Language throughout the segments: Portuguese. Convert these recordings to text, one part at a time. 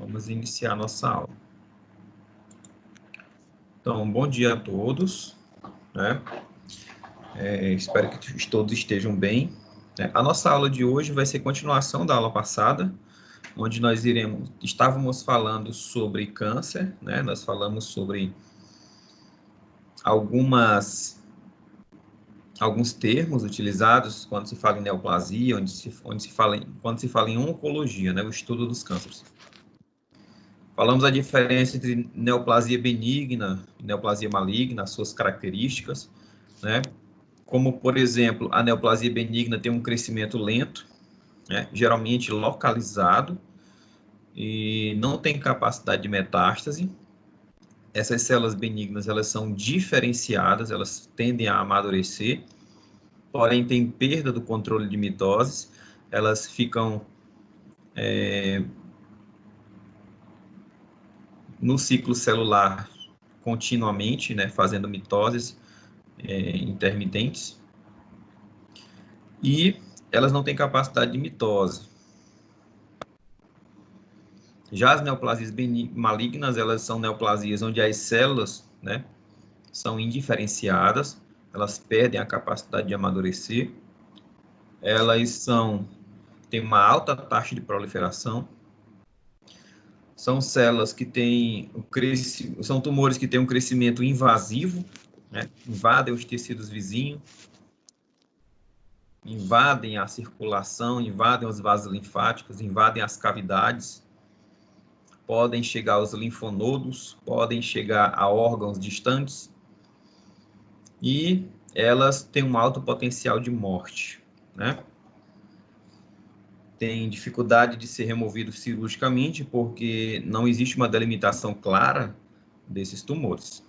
Vamos iniciar nossa aula. Então, bom dia a todos, né? Espero que todos estejam bem. A nossa aula de hoje vai ser continuação da aula passada, onde nós estávamos falando sobre câncer, né? Nós falamos sobre alguns termos utilizados quando se fala em neoplasia, quando se fala em oncologia, né? O estudo dos cânceres. Falamos a diferença entre neoplasia benigna e neoplasia maligna, as suas características, né? Como, por exemplo, a neoplasia benigna tem um crescimento lento, né? Geralmente localizado, e não tem capacidade de metástase. Essas células benignas, elas são diferenciadas, elas tendem a amadurecer, porém tem perda do controle de mitose, elas ficam no ciclo celular continuamente, né, fazendo mitoses intermitentes, e elas não têm capacidade de mitose. Já as neoplasias malignas, elas são neoplasias onde as células, né, são indiferenciadas, elas perdem a capacidade de amadurecer, elas têm uma alta taxa de proliferação, são células que são tumores que têm um crescimento invasivo, né, invadem os tecidos vizinhos, invadem a circulação, invadem os vasos linfáticos, invadem as cavidades, podem chegar aos linfonodos, podem chegar a órgãos distantes, e elas têm um alto potencial de morte, né? Tem dificuldade de ser removido cirurgicamente, porque não existe uma delimitação clara desses tumores.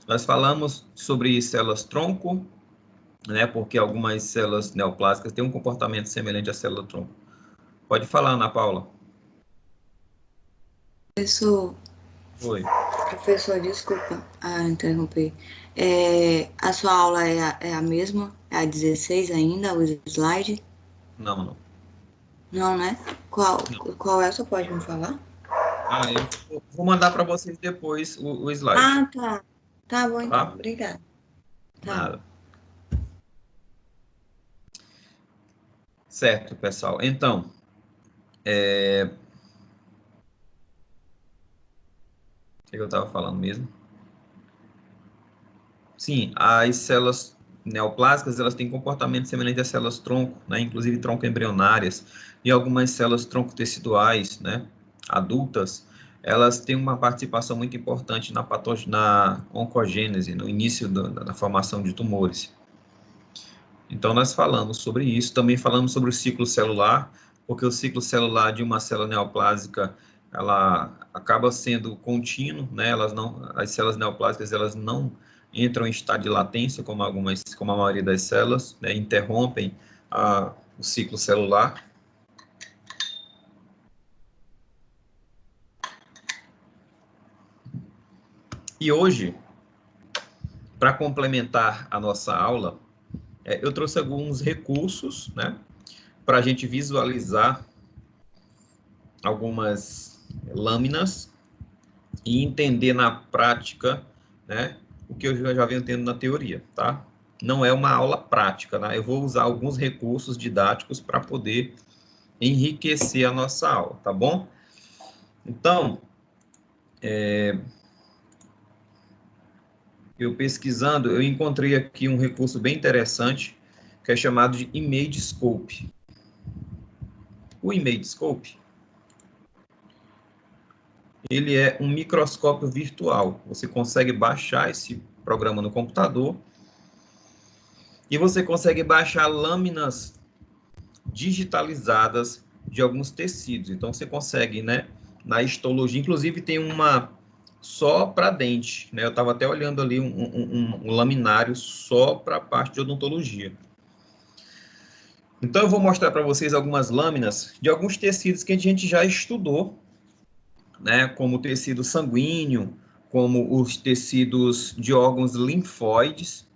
Nós falamos sobre células tronco, né? Porque algumas células neoplásicas têm um comportamento semelhante à célula tronco. Pode falar, Ana Paula. Professor. Oi. Professor, desculpa interromper. A sua aula é a mesma? É a 16 ainda, o slide? Não. Não, né? Qual é? Só pode me falar? Eu vou mandar para vocês depois o slide. Tá. Tá bom, então. Tá? Obrigada. Tá. Nada. Certo, pessoal. Então, o que eu estava falando mesmo? Sim, as células neoplásicas, elas têm comportamento semelhante às células tronco, né? Inclusive tronco embrionárias, e algumas células tronco teciduais, né? Adultas, elas têm uma participação muito importante na oncogênese, no início da formação de tumores. Então, nós falamos sobre isso, também falamos sobre o ciclo celular, porque o ciclo celular de uma célula neoplásica, ela acaba sendo contínuo, né? As células neoplásicas, elas não entram em estado de latência, como a maioria das células, né? Interrompem o ciclo celular. E hoje, para complementar a nossa aula, eu trouxe alguns recursos, né, para a gente visualizar algumas lâminas e entender na prática, né, o que eu já venho tendo na teoria, tá? Não é uma aula prática, né? Eu vou usar alguns recursos didáticos para poder enriquecer a nossa aula, tá bom? Então, eu pesquisando, eu encontrei aqui um recurso bem interessante, que é chamado de ImageScope. O ImageScope, ele é um microscópio virtual. Você consegue baixar esse programa no computador e você consegue baixar lâminas digitalizadas de alguns tecidos. Então, você consegue, né, na histologia, inclusive tem uma só para dente, né? Eu estava até olhando ali um laminário só para a parte de odontologia. Então, eu vou mostrar para vocês algumas lâminas de alguns tecidos que a gente já estudou, né, como o tecido sanguíneo, como os tecidos de órgãos linfóides,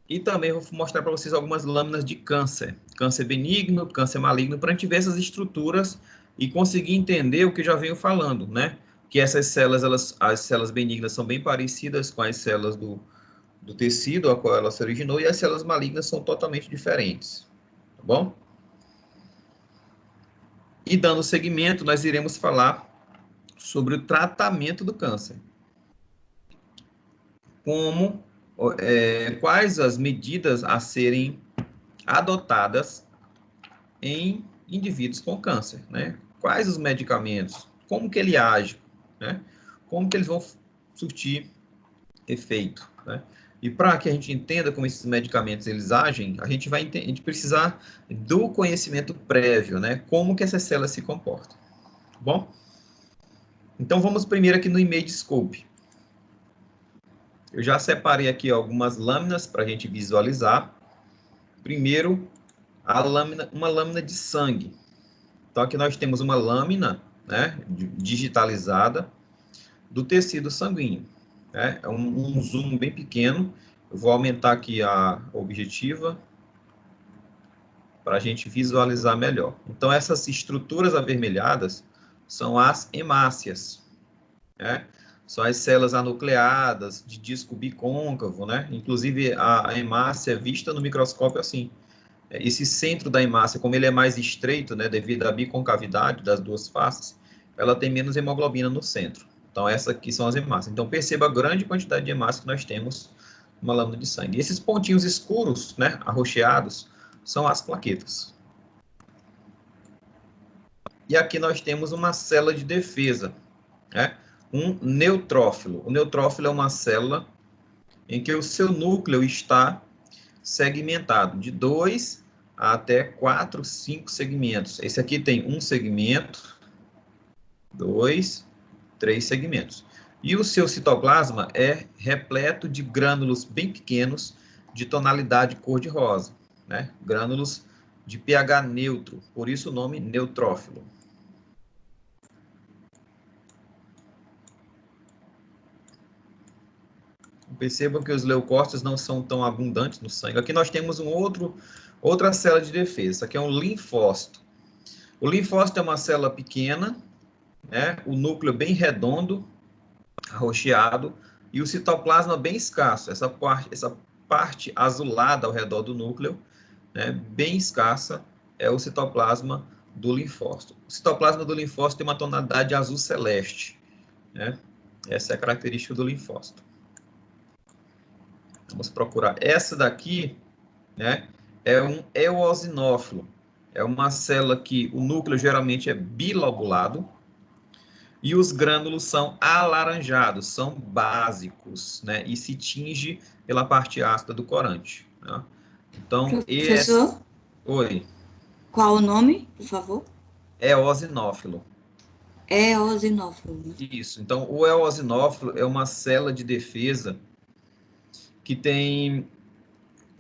e também vou mostrar para vocês algumas lâminas de câncer benigno, câncer maligno, para a gente ver essas estruturas e conseguir entender o que eu já venho falando, né? Que essas células, as células benignas são bem parecidas com as células do tecido a qual ela se originou, e as células malignas são totalmente diferentes, tá bom? E dando seguimento, nós iremos falar sobre o tratamento do câncer. Quais as medidas a serem adotadas em indivíduos com câncer, né? Quais os medicamentos, como que ele age, né? Como que eles vão surtir efeito, né? E para que a gente entenda como esses medicamentos eles agem, a gente vai precisar do conhecimento prévio, né? Como que essas células se comportam, tá bom? Então vamos primeiro aqui no ImageScope. Eu já separei aqui algumas lâminas para a gente visualizar. Primeiro, uma lâmina de sangue. Então aqui nós temos uma lâmina, né, digitalizada do tecido sanguíneo. Né? É um zoom bem pequeno. Eu vou aumentar aqui a objetiva para a gente visualizar melhor. Então essas estruturas avermelhadas são as hemácias, né? São as células anucleadas de disco bicôncavo, né? Inclusive a hemácia vista no microscópio assim. Esse centro da hemácia, como ele é mais estreito, né, devido à biconcavidade das duas faces, ela tem menos hemoglobina no centro. Então, essas aqui são as hemácias. Então, perceba a grande quantidade de hemácias que nós temos numa lâmina de sangue. E esses pontinhos escuros, né, arroxeados, são as plaquetas. E aqui nós temos uma célula de defesa, né, um neutrófilo. O neutrófilo é uma célula em que o seu núcleo está segmentado de 2 até 4, 5 segmentos. Esse aqui tem um segmento, 2, 3 segmentos. E o seu citoplasma é repleto de grânulos bem pequenos de tonalidade cor-de-rosa, né? Grânulos de pH neutro, por isso o nome neutrófilo. Percebam que os leucócitos não são tão abundantes no sangue. Aqui nós temos outra célula de defesa. Isso aqui é um linfócito. O linfócito é uma célula pequena, né? O núcleo bem redondo, arroxeado, e o citoplasma bem escasso. Essa parte azulada ao redor do núcleo, né, bem escassa, é o citoplasma do linfócito. O citoplasma do linfócito tem uma tonalidade azul celeste, né? Essa é a característica do linfócito. Vamos procurar. Essa daqui, né, é um eosinófilo. É uma célula que o núcleo geralmente é bilobulado e os grânulos são alaranjados, são básicos, né, e se tinge pela parte ácida do corante. Né? Então, Professor, Oi. qual o nome, por favor? Eosinófilo. Eosinófilo, né? Isso. Então, o eosinófilo é uma célula de defesa que tem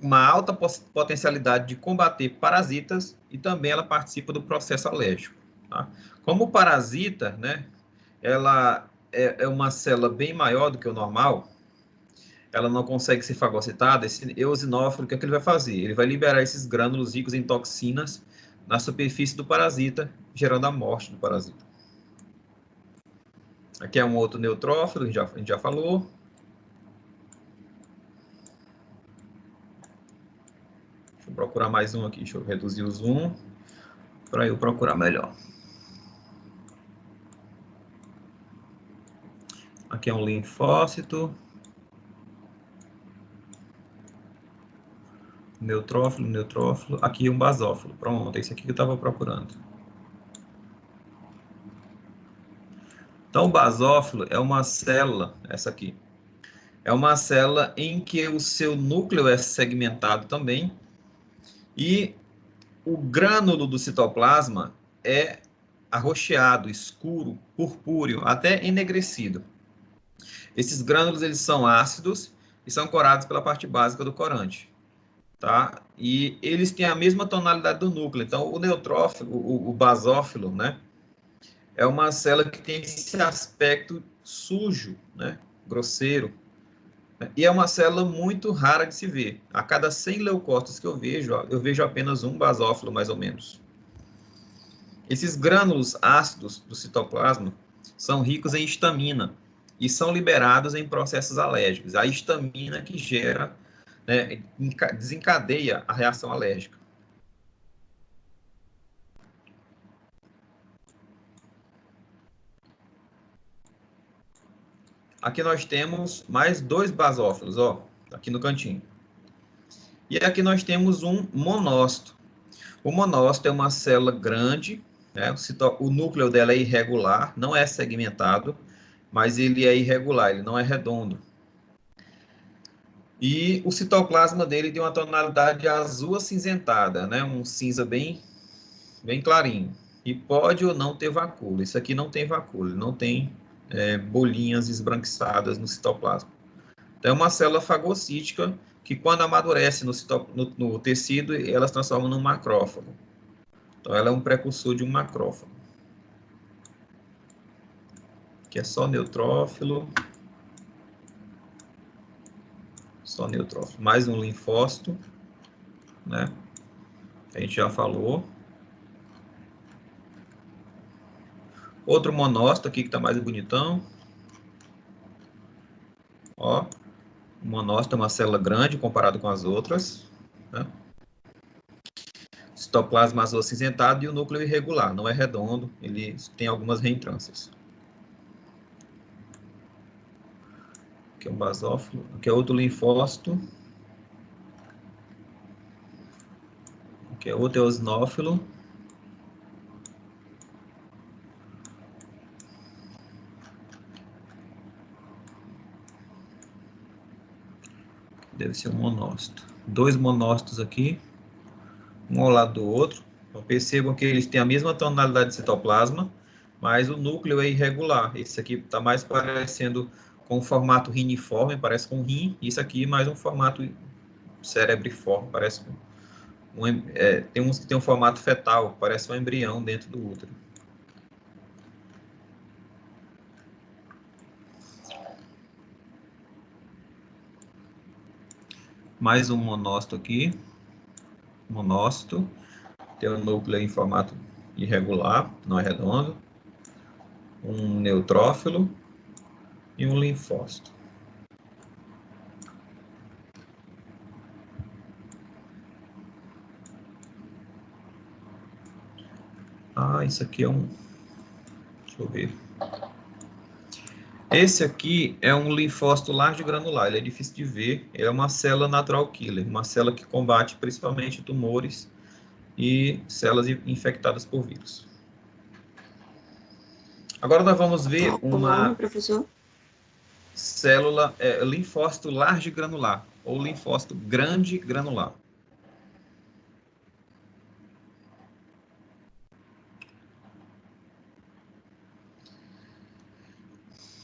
uma alta potencialidade de combater parasitas e também ela participa do processo alérgico. Tá? Como parasita, né, ela é uma célula bem maior do que o normal, ela não consegue ser fagocitada, esse eosinófilo, o que é que ele vai fazer? Ele vai liberar esses grânulos ricos em toxinas na superfície do parasita, gerando a morte do parasita. Aqui é um outro neutrófilo, a gente já falou. Deixa eu procurar mais um aqui, deixa eu reduzir o zoom para eu procurar melhor. Aqui é um linfócito. Neutrófilo. Aqui um basófilo. Pronto, esse aqui que eu estava procurando. Então, o basófilo é uma célula, essa aqui, é uma célula em que o seu núcleo é segmentado também e o grânulo do citoplasma é arroxeado, escuro, purpúreo, até enegrecido. Esses grânulos eles são ácidos e são corados pela parte básica do corante. Tá? E eles têm a mesma tonalidade do núcleo. Então, o neutrófilo, o basófilo, né, é uma célula que tem esse aspecto sujo, né, grosseiro. Né, e é uma célula muito rara de se ver. A cada 100 leucócitos que eu vejo apenas um basófilo, mais ou menos. Esses grânulos ácidos do citoplasma são ricos em histamina e são liberados em processos alérgicos. A histamina que gera, né, desencadeia a reação alérgica. Aqui nós temos mais 2 basófilos, ó, aqui no cantinho. E aqui nós temos um monócito. O monócito é uma célula grande, né? O núcleo dela é irregular, não é segmentado, mas ele é irregular, ele não é redondo. E o citoplasma dele tem uma tonalidade azul acinzentada, né? Um cinza bem clarinho. E pode ou não ter vacúolo. Isso aqui não tem vacúolo, não tem bolinhas esbranquiçadas no citoplasma. Então, é uma célula fagocítica que, quando amadurece no tecido, ela se transforma num macrófago. Então, ela é um precursor de um macrófago. Que é só neutrófilo. Só neutrófilo. Mais um linfócito, né? A gente já falou. Outro monócito aqui que está mais bonitão. Ó, o monócito é uma célula grande comparado com as outras, né? Citoplasma azul acinzentado e o núcleo irregular, não é redondo, ele tem algumas reentrâncias. Aqui é um basófilo, aqui é outro linfócito. Aqui é outro eosinófilo. Deve ser um monócito. 2 monócitos aqui, um ao lado do outro. Então, percebam que eles têm a mesma tonalidade de citoplasma, mas o núcleo é irregular. Esse aqui está mais parecendo com um formato riniforme, parece com um rim. Isso aqui mais um formato cerebriforme, parece tem uns que tem um formato fetal, parece um embrião dentro do útero. Mais um monócito aqui. Monócito. Tem um núcleo em formato irregular, não é redondo. Um neutrófilo e um linfócito. Ah, isso aqui é um... Deixa eu ver. Esse aqui é um linfócito large granular. Ele é difícil de ver. Ele é uma célula natural killer. Uma célula que combate principalmente tumores e células infectadas por vírus. Agora nós vamos ver Qual o nome, professor? célula linfócito large granular ou linfócito grande granular.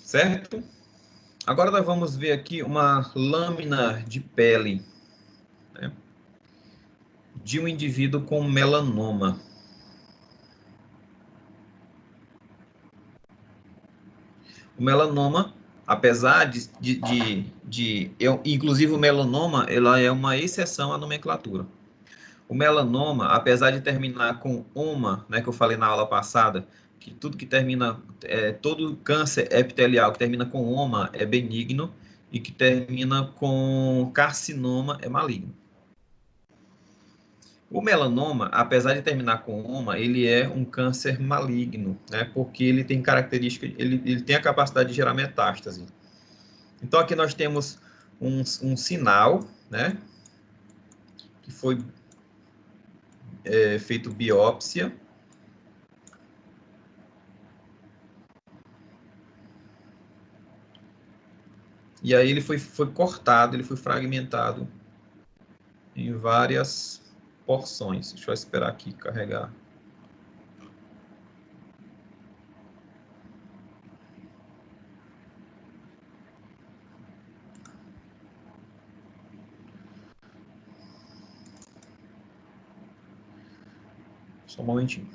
Certo? Agora nós vamos ver aqui uma lâmina de pele, né, de um indivíduo com melanoma. O melanoma, apesar inclusive o melanoma, ela é uma exceção à nomenclatura. O melanoma, apesar de terminar com oma, né, que eu falei na aula passada, que tudo que termina, todo câncer epitelial que termina com oma é benigno e que termina com carcinoma é maligno. O melanoma, apesar de terminar com oma, ele é um câncer maligno, né, porque ele tem característica, ele tem a capacidade de gerar metástase. Então aqui nós temos um sinal, né, que foi feito biópsia. E aí ele foi cortado, ele foi fragmentado em várias porções. Deixa eu esperar aqui carregar. Só um momentinho.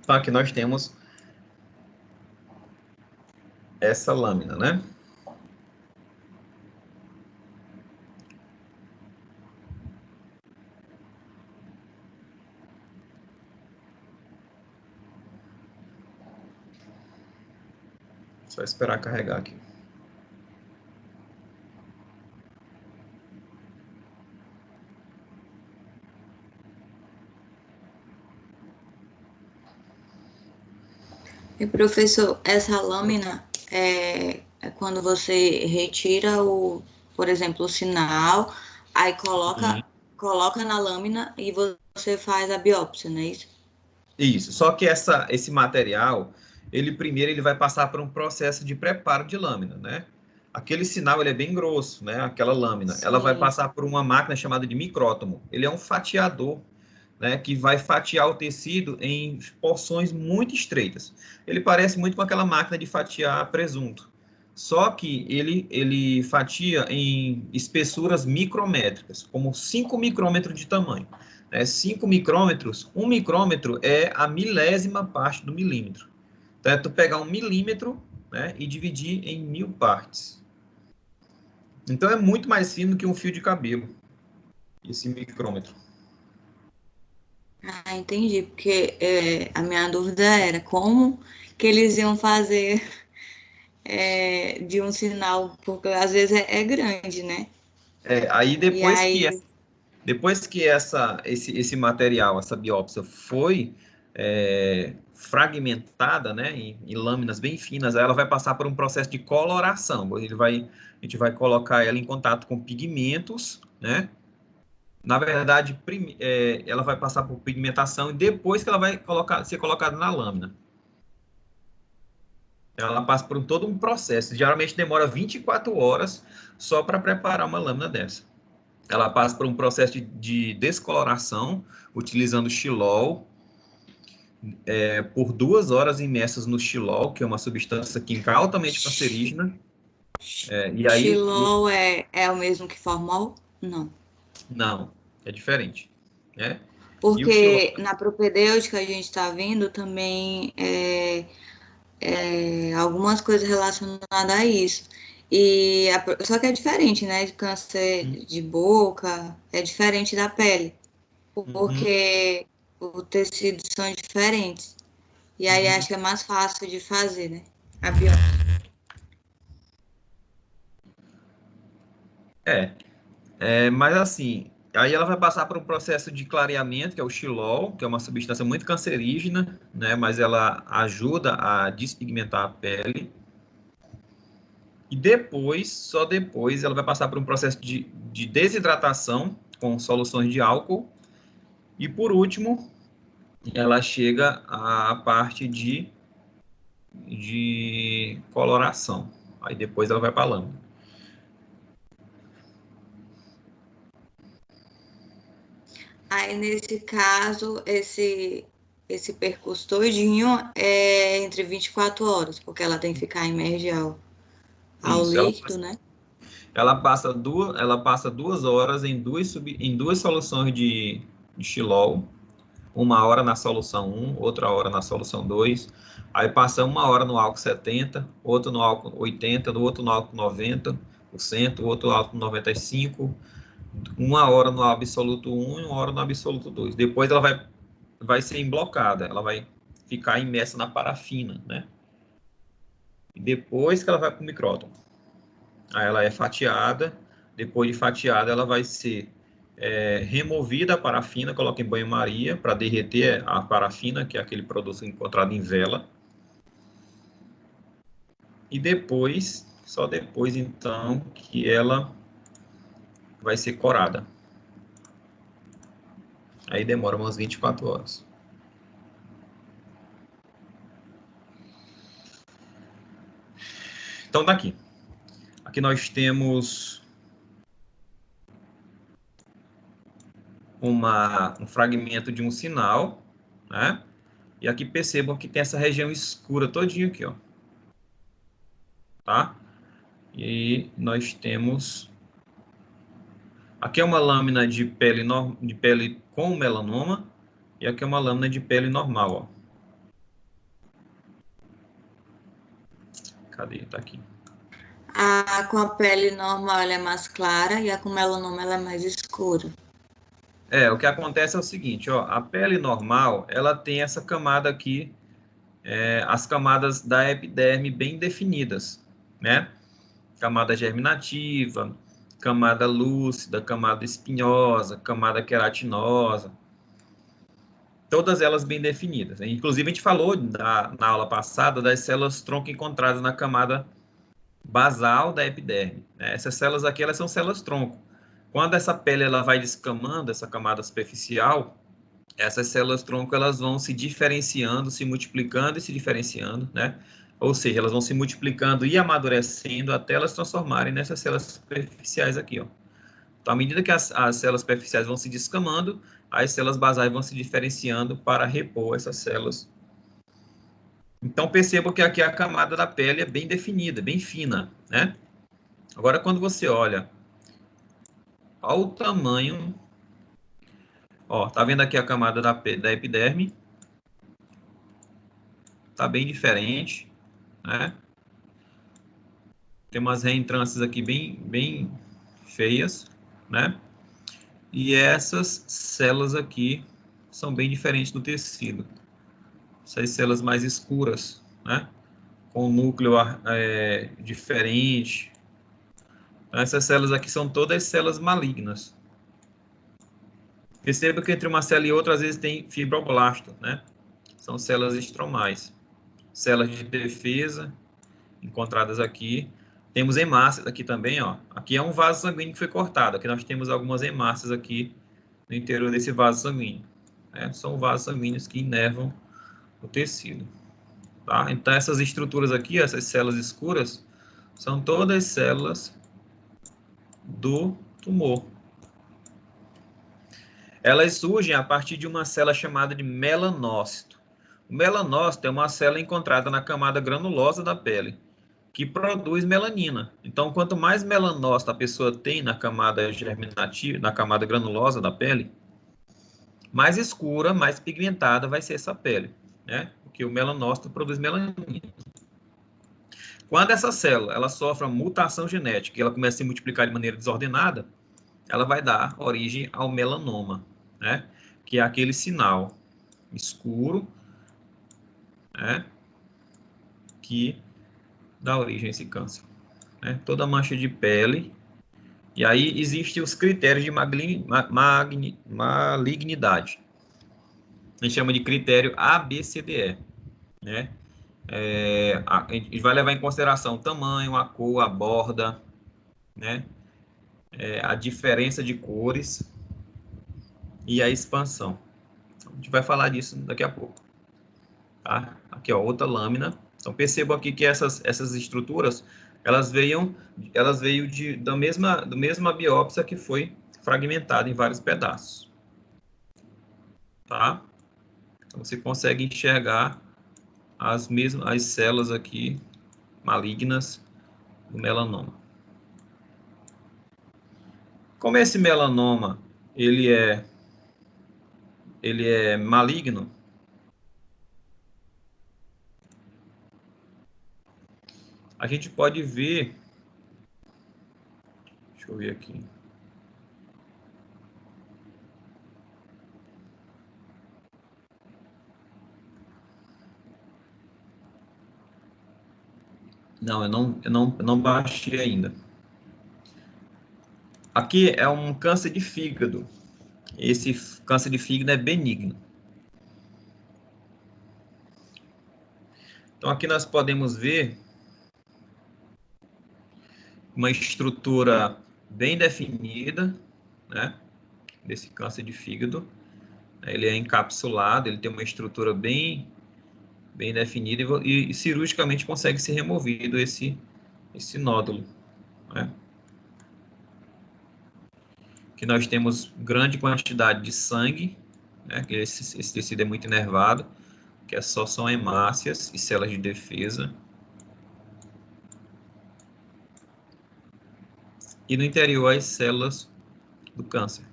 Então, aqui nós temos essa lâmina, né? Só esperar carregar aqui. E, professor, essa lâmina é quando você retira por exemplo, o sinal, aí coloca na lâmina e você faz a biópsia, não é isso? Isso. Só que esse material, ele vai passar por um processo de preparo de lâmina, né? Aquele sinal, ele é bem grosso, né? Aquela lâmina, ela vai Sim. passar por uma máquina chamada de micrótomo. Ele é um fatiador, né? Que vai fatiar o tecido em porções muito estreitas. Ele parece muito com aquela máquina de fatiar presunto. Só que ele fatia em espessuras micrométricas, como 5 micrômetros de tamanho. 5 micrômetros, 1 micrômetro é a milésima parte do milímetro. Então, é tu pegar 1 milímetro, né, e dividir em 1000 partes. Então, é muito mais fino que um fio de cabelo, esse micrômetro. Ah, entendi, porque a minha dúvida era como que eles iam fazer de um sinal, porque às vezes é grande, né? Aí, E aí, depois que esse material, essa biópsia foi fragmentada, né, em lâminas bem finas, aí ela vai passar por um processo de coloração. A gente vai colocar ela em contato com pigmentos, né? Na verdade, ela vai passar por pigmentação e depois que ela vai ser colocada na lâmina. Ela passa por todo um processo. Geralmente demora 24 horas só para preparar uma lâmina dessa. Ela passa por um processo de descoloração, utilizando xilol, por 2 horas imersas no xilol, que é uma substância química altamente cancerígena. E aí, xilol é o mesmo que formol? Não. não, é diferente, né? E o xilol, Porque na propedêutica a gente está vendo também algumas coisas relacionadas a isso. Só que é diferente, né? De câncer de boca, é diferente da pele, uhum, porque os tecidos são diferentes. E aí uhum, acho que é mais fácil de fazer, né? A biópsia. é, mas assim, aí ela vai passar por um processo de clareamento, que é o xilol, que é uma substância muito cancerígena, né? Mas ela ajuda a despigmentar a pele. E depois, só depois, ela vai passar por um processo de desidratação com soluções de álcool. E por último, ela chega à parte de coloração. Aí depois ela vai para a lâmina. Aí nesse caso, esse percurso todinho é entre 24 horas, porque ela tem que ficar imersa ao Isso, líquido, né? ela passa 2 horas em duas soluções de xilol, 1 hora na solução 1, outra hora na solução 2. Aí passa 1 hora no álcool 70, outro no álcool 80, no outro no álcool 90%, outro no álcool 95%, 1 hora no absoluto 1 e 1 hora no absoluto 2. Depois ela vai ser emblocada, ela vai ficar imersa na parafina, né? E depois que ela vai para o micrótomo. Aí ela é fatiada, depois de fatiada ela vai ser removida a parafina, coloca em banho-maria para derreter a parafina, que é aquele produto encontrado em vela. E depois, só depois então, que ela vai ser corada. Aí demora umas 24 horas. Então tá aqui. Aqui nós temos um fragmento de um sinal, né? E aqui percebam que tem essa região escura todinha aqui, ó. Tá? E nós temos... Aqui é uma lâmina de pele com melanoma, e aqui é uma lâmina de pele normal, ó. Cadê? Tá aqui. A com a pele normal ela é mais clara e a com melanoma ela é mais escura. O que acontece é o seguinte, ó, a pele normal, ela tem essa camada aqui, as camadas da epiderme bem definidas, né? Camada germinativa, camada lúcida, camada espinhosa, camada queratinosa, todas elas bem definidas. Inclusive, a gente falou na aula passada das células tronco encontradas na camada basal da epiderme, né? Essas células aqui, elas são células tronco. Quando essa pele ela vai descamando, essa camada superficial, essas células tronco elas vão se diferenciando, se multiplicando e se diferenciando, né? Ou seja, elas vão se multiplicando e amadurecendo até elas transformarem nessas células superficiais aqui, ó. Então, à medida que as células superficiais vão se descamando, as células basais vão se diferenciando para repor essas células. Então, perceba que aqui a camada da pele é bem definida, bem fina, né? Agora, quando você olha ao tamanho, ó, tá vendo aqui a camada da epiderme? Tá bem diferente, né? Tem umas reentrâncias aqui bem feias, né? E essas células aqui são bem diferentes do tecido. Essas células mais escuras, né? Com núcleo diferente. Então, essas células aqui são todas células malignas. Perceba que entre uma célula e outra, às vezes tem fibroblasto, né? São células estromais. Células de defesa, encontradas aqui. Temos hemácias aqui também, ó. Aqui é um vaso sanguíneo que foi cortado. Aqui nós temos algumas hemácias aqui no interior desse vaso sanguíneo, né? São vasos sanguíneos que inervam o tecido, tá? Então, essas estruturas aqui, essas células escuras, são todas células do tumor. Elas surgem a partir de uma célula chamada de melanócito. O melanócito é uma célula encontrada na camada granulosa da pele, que produz melanina. Então, quanto mais melanócito a pessoa tem na camada germinativa, na camada granulosa da pele, mais escura, mais pigmentada vai ser essa pele, né? Porque o melanócito produz melanina. Quando essa célula ela sofre uma mutação genética e ela começa a se multiplicar de maneira desordenada, ela vai dar origem ao melanoma, né? Que é aquele sinal escuro, né? Que dá origem a esse câncer, né? Toda mancha de pele. E aí existem os critérios de malignidade. A gente chama de critério ABCDE, né? A gente vai levar em consideração o tamanho, a cor, a borda, né? A diferença de cores e a expansão. Então, a gente vai falar disso daqui a pouco. Tá? Aqui, ó, outra lâmina. Então, percebam aqui que essas estruturas, elas veio da mesma biópsia que foi fragmentada em vários pedaços. Tá? Então, você consegue enxergar as células aqui malignas do melanoma. Como esse melanoma ele é maligno, a gente pode ver, deixa eu ver aqui. Não, eu não baixei ainda. Aqui é um câncer de fígado. Esse câncer de fígado é benigno. Então, aqui nós podemos ver uma estrutura bem definida, né, desse câncer de fígado. Ele é encapsulado, ele tem uma estrutura bem definida e cirurgicamente consegue ser removido esse nódulo, né? Que nós temos grande quantidade de sangue, né, que esse tecido é muito inervado, que só são hemácias e células de defesa. E no interior as células do câncer.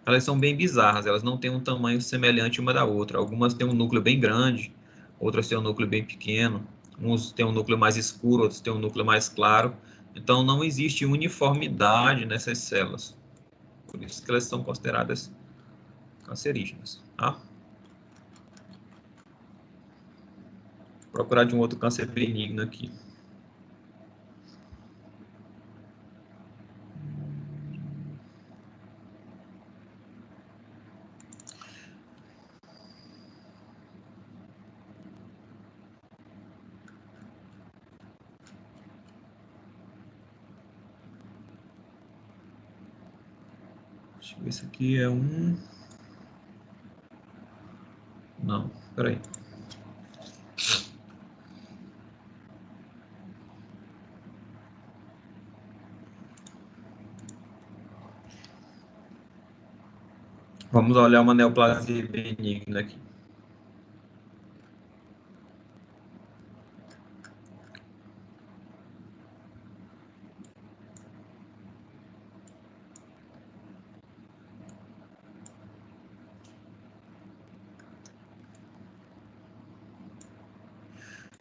Elas são bem bizarras, elas não têm um tamanho semelhante uma da outra. Algumas têm um núcleo bem grande, outras têm um núcleo bem pequeno, Uns têm um núcleo mais escuro, outros têm um núcleo mais claro. Então, não existe uniformidade nessas células. Por isso que elas são consideradas cancerígenas. Tá? Vou procurar de um outro câncer benigno aqui. Deixa eu ver se aqui é um... Não, peraí. Vamos olhar uma neoplasia benigna aqui.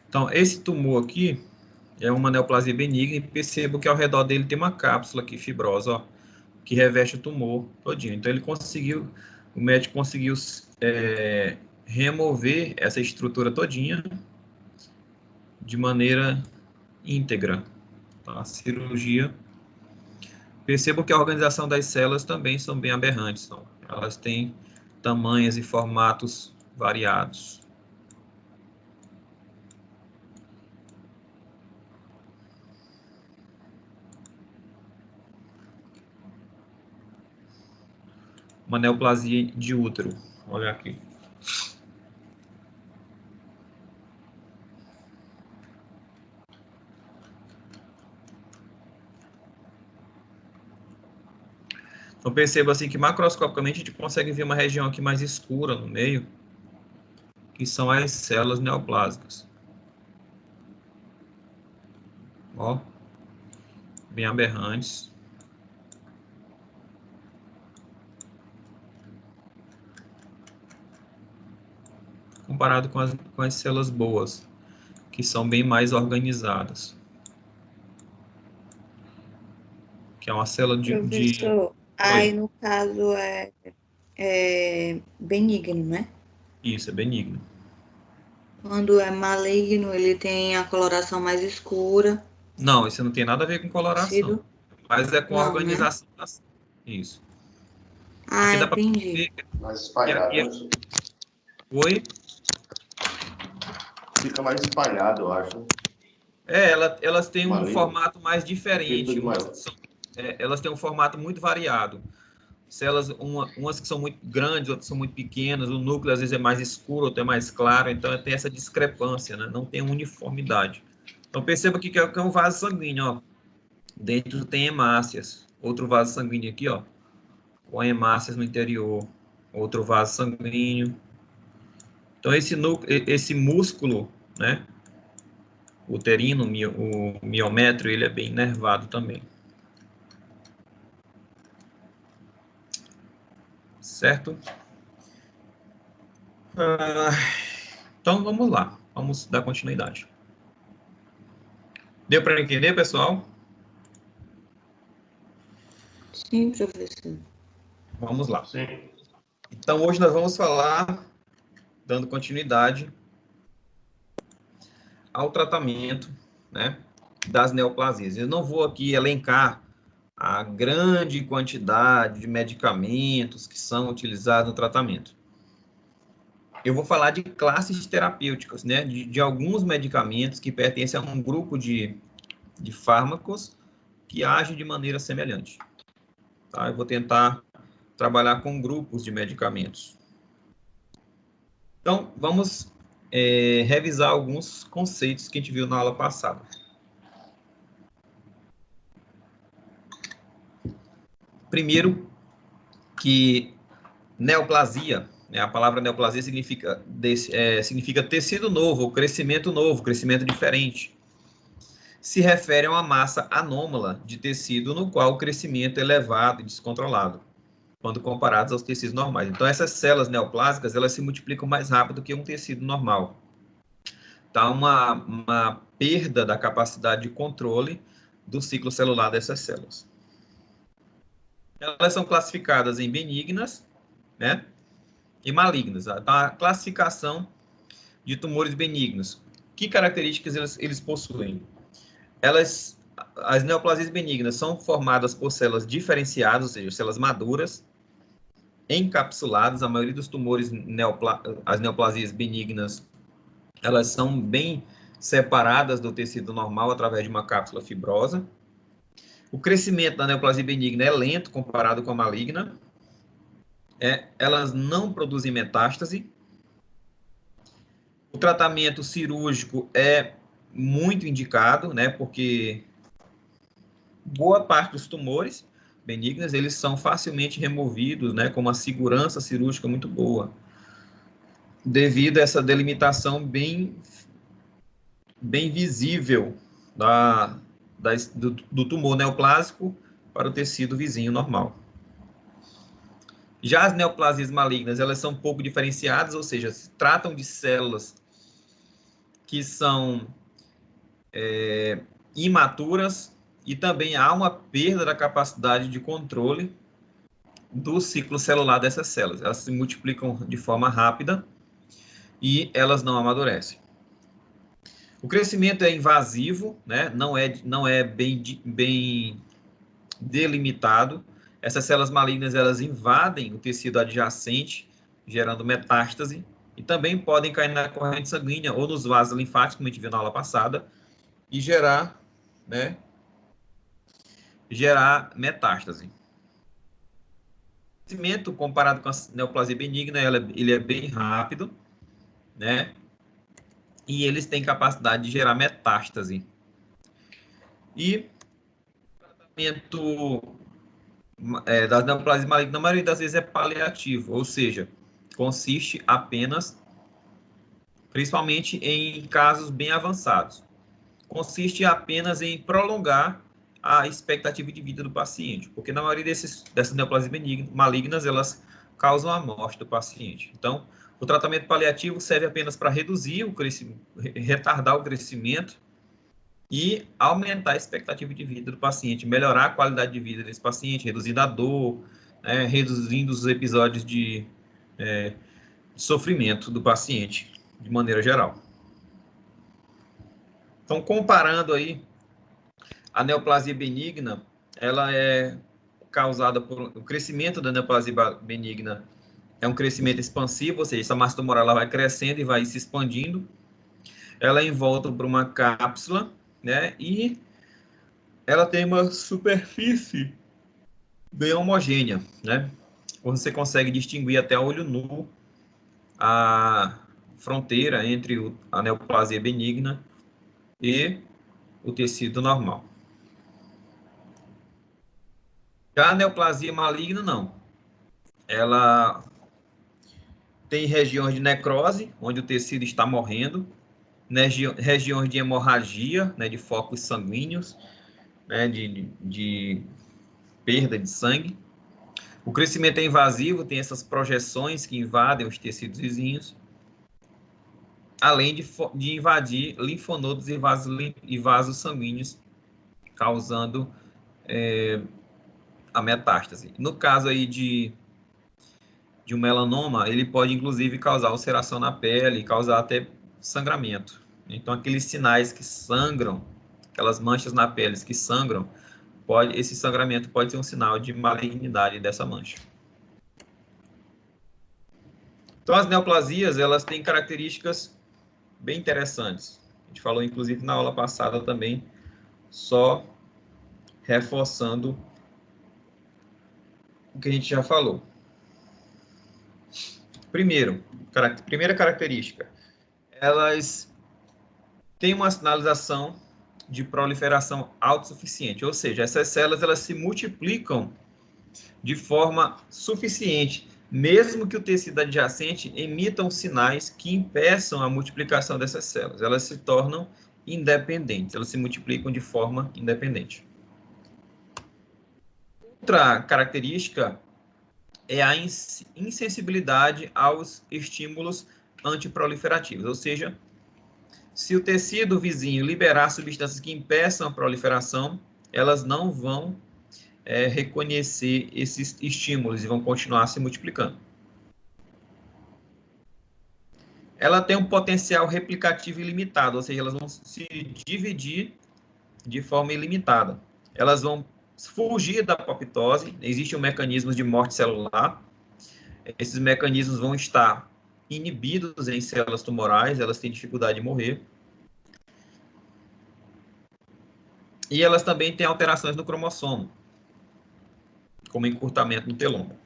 Então, esse tumor aqui é uma neoplasia benigna e percebo que ao redor dele tem uma cápsula aqui fibrosa, ó, que reveste o tumor todinho. Então, o médico conseguiu remover essa estrutura todinha de maneira íntegra. Tá? A cirurgia. Percebo que a organização das células também são bem aberrantes. Então, elas têm tamanhos e formatos variados. Uma neoplasia de útero. Olha aqui. Então, perceba assim que macroscopicamente a gente consegue ver uma região aqui mais escura no meio, que são as células neoplásicas. Ó, bem aberrantes. Comparado com as células boas, que são bem mais organizadas. Que é uma célula Professor, aí no caso é benigno, né? Isso, é benigno. Quando é maligno, ele tem a coloração mais escura. Não, isso não tem nada a ver com coloração. Mas é com a Não, né? organização da célula. Isso. Ah, Aqui dá para entendi. ver. Mais espalhado. Oi? Fica mais espalhado, eu acho. Elas têm um formato mais diferente. Elas têm um formato muito variado. Células, umas que são muito grandes, outras são muito pequenas, o núcleo às vezes é mais escuro, outro é mais claro, então tem essa discrepância, né? Não tem uniformidade. Então perceba aqui que é um vaso sanguíneo, ó. Dentro tem hemácias. Outro vaso sanguíneo aqui, ó, com hemácias no interior. Outro vaso sanguíneo. Então esse músculo, né, uterino, o miométrio, ele é bem inervado também. Certo? Então, vamos lá. Vamos dar continuidade. Deu para entender, pessoal? Sim, professor. Vamos lá. Sim. Então, hoje nós vamos falar, dando continuidade ao tratamento, né, das neoplasias. Eu não vou aqui elencar a grande quantidade de medicamentos que são utilizados no tratamento. Eu vou falar de classes terapêuticas, né, de alguns medicamentos que pertencem a um grupo de fármacos que agem de maneira semelhante. Tá? Eu vou tentar trabalhar com grupos de medicamentos. Então, vamos revisar alguns conceitos que a gente viu na aula passada. Primeiro, que neoplasia, né, a palavra neoplasia significa tecido novo, crescimento novo, crescimento diferente. Se refere a uma massa anômala de tecido no qual o crescimento é elevado e descontrolado, quando comparados aos tecidos normais. Então, essas células neoplásicas, elas se multiplicam mais rápido que um tecido normal. tá uma perda da capacidade de controle do ciclo celular dessas células. Elas são classificadas em benignas, né, e malignas. Então, a classificação de tumores benignos. Que características eles possuem? As neoplasias benignas são formadas por células diferenciadas, ou seja, células maduras, encapsuladas. A maioria dos tumores, as neoplasias benignas, elas são bem separadas do tecido normal através de uma cápsula fibrosa. O crescimento da neoplasia benigna é lento comparado com a maligna. Elas não produzem metástase. O tratamento cirúrgico é muito indicado, né, porque boa parte dos tumores benignos, eles são facilmente removidos, né, com uma segurança cirúrgica muito boa, devido a essa delimitação bem visível do tumor neoplásico para o tecido vizinho normal. Já as neoplasias malignas, elas são um pouco diferenciadas, ou seja, se tratam de células que são imaturas, e também há uma perda da capacidade de controle do ciclo celular dessas células. Elas se multiplicam de forma rápida e elas não amadurecem. O crescimento é invasivo, né? Não é bem delimitado. Essas células malignas, elas invadem o tecido adjacente, gerando metástase, e também podem cair na corrente sanguínea ou nos vasos linfáticos, como a gente viu na aula passada, e gerar metástase. O crescimento, comparado com a neoplasia benigna, ele é bem rápido, né? E eles têm capacidade de gerar metástase. E o tratamento das neoplasias malignas, na maioria das vezes, é paliativo, ou seja, consiste apenas, principalmente em casos bem avançados, consiste apenas em prolongar a expectativa de vida do paciente, porque na maioria dessas neoplasias malignas, elas causam a morte do paciente. Então, o tratamento paliativo serve apenas para reduzir retardar o crescimento e aumentar a expectativa de vida do paciente, melhorar a qualidade de vida desse paciente, reduzindo a dor, né, reduzindo os episódios de sofrimento do paciente, de maneira geral. Então, comparando aí, a neoplasia benigna, ela é causada por o crescimento da neoplasia benigna, é um crescimento expansivo, ou seja, essa massa tumoral ela vai crescendo e vai se expandindo. Ela é envolta por uma cápsula, né? E ela tem uma superfície bem homogênea, né? Você consegue distinguir até a olho nu a fronteira entre a neoplasia benigna e o tecido normal. Já a neoplasia maligna, não. Ela tem regiões de necrose, onde o tecido está morrendo, regiões de hemorragia, né, de focos sanguíneos, né, de perda de sangue. O crescimento é invasivo, tem essas projeções que invadem os tecidos vizinhos, além de invadir linfonodos e vasos sanguíneos, causando a metástase. No caso aí de um melanoma, ele pode inclusive causar ulceração na pele, causar até sangramento. Então, aqueles sinais que sangram, aquelas manchas na pele que sangram, esse sangramento pode ser um sinal de malignidade dessa mancha. Então, as neoplasias, elas têm características bem interessantes. A gente falou, inclusive, na aula passada também, só reforçando o que a gente já falou. Primeira característica, elas têm uma sinalização de proliferação autossuficiente, ou seja, essas células elas se multiplicam de forma suficiente, mesmo que o tecido adjacente emita sinais que impeçam a multiplicação dessas células. Elas se tornam independentes, elas se multiplicam de forma independente. Outra característica é a insensibilidade aos estímulos antiproliferativos, ou seja, Se o tecido vizinho liberar substâncias que impeçam a proliferação, elas não vão reconhecer esses estímulos e vão continuar se multiplicando. Ela tem um potencial replicativo ilimitado, ou seja, elas vão se dividir de forma ilimitada. Elas vão fugir da apoptose, existe um mecanismo de morte celular, esses mecanismos vão estar inibidos em células tumorais, elas têm dificuldade de morrer. E elas também têm alterações no cromossomo, como encurtamento no telômero.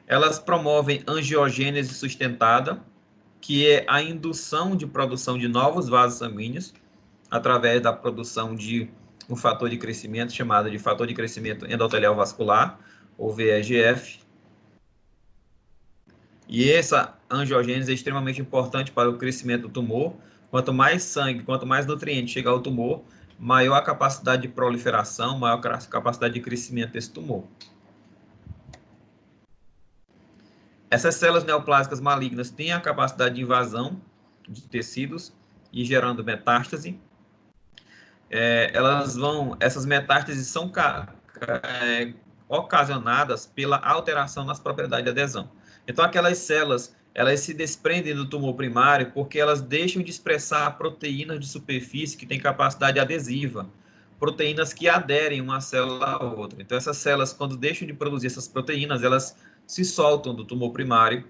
Elas promovem angiogênese sustentada, que é a indução de produção de novos vasos sanguíneos, através da produção de um fator de crescimento chamado de fator de crescimento endotelial vascular, ou VEGF. E essa angiogênese é extremamente importante para o crescimento do tumor. Quanto mais sangue, quanto mais nutrientes chegar ao tumor, maior a capacidade de proliferação, maior a capacidade de crescimento desse tumor. Essas células neoplásicas malignas têm a capacidade de invasão de tecidos e gerando metástase. Essas metástases são ocasionadas pela alteração nas propriedades de adesão. Então, aquelas células, elas se desprendem do tumor primário porque elas deixam de expressar proteínas de superfície que têm capacidade adesiva, proteínas que aderem uma célula à outra. Então, essas células, quando deixam de produzir essas proteínas, elas se soltam do tumor primário,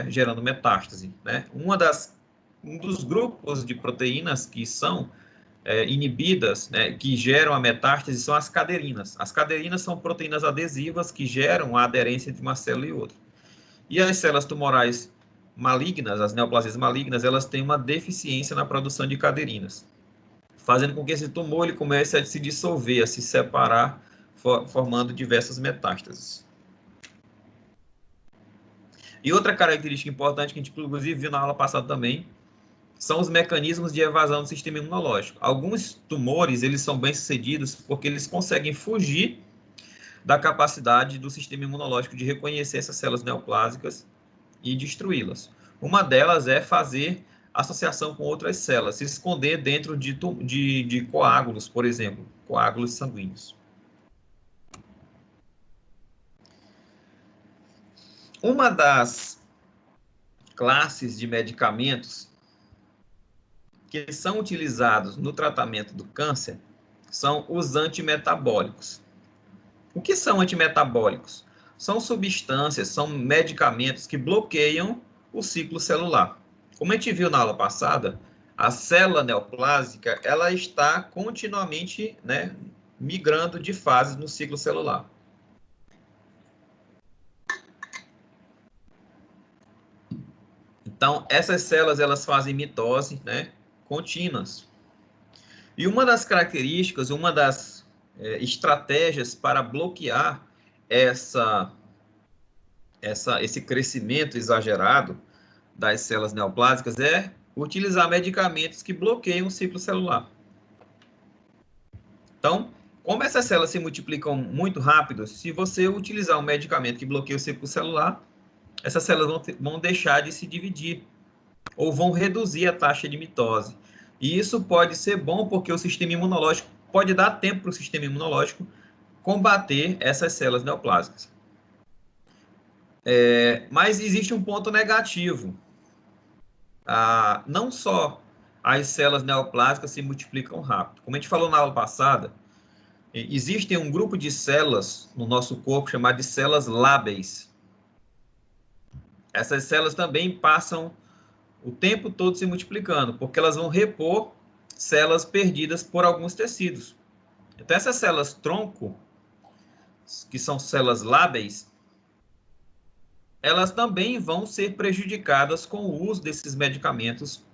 gerando metástase, né? Um dos grupos de proteínas que são inibidas, né, que geram a metástase, são as caderinas. As caderinas são proteínas adesivas que geram a aderência de uma célula e outra. E as células tumorais malignas, as neoplasias malignas, elas têm uma deficiência na produção de caderinas, fazendo com que esse tumor ele comece a se dissolver, a se separar, formando diversas metástases. E outra característica importante que a gente, inclusive, viu na aula passada também, são os mecanismos de evasão do sistema imunológico. Alguns tumores, eles são bem-sucedidos porque eles conseguem fugir da capacidade do sistema imunológico de reconhecer essas células neoplásicas e destruí-las. Uma delas é fazer associação com outras células, se esconder dentro de coágulos, por exemplo, coágulos sanguíneos. Uma das classes de medicamentos que são utilizados no tratamento do câncer são os antimetabólicos. O que são antimetabólicos? São substâncias, são medicamentos que bloqueiam o ciclo celular. Como a gente viu na aula passada, a célula neoplásica ela está continuamente, né, migrando de fases no ciclo celular. Então, essas células elas fazem mitose, né, contínuas. E uma das características, uma das estratégias para bloquear esse crescimento exagerado das células neoplásicas é utilizar medicamentos que bloqueiam o ciclo celular. Então, como essas células se multiplicam muito rápido, se você utilizar um medicamento que bloqueia o ciclo celular, essas células vão deixar de se dividir ou vão reduzir a taxa de mitose. E isso pode ser bom porque o sistema imunológico pode dar tempo para o sistema imunológico combater essas células neoplásicas. Mas existe um ponto negativo. Não só as células neoplásicas se multiplicam rápido. Como a gente falou na aula passada, existe um grupo de células no nosso corpo chamado de células lábeis. Essas células também passam o tempo todo se multiplicando, porque elas vão repor células perdidas por alguns tecidos. Então, essas células tronco, que são células lábeis, elas também vão ser prejudicadas com o uso desses medicamentos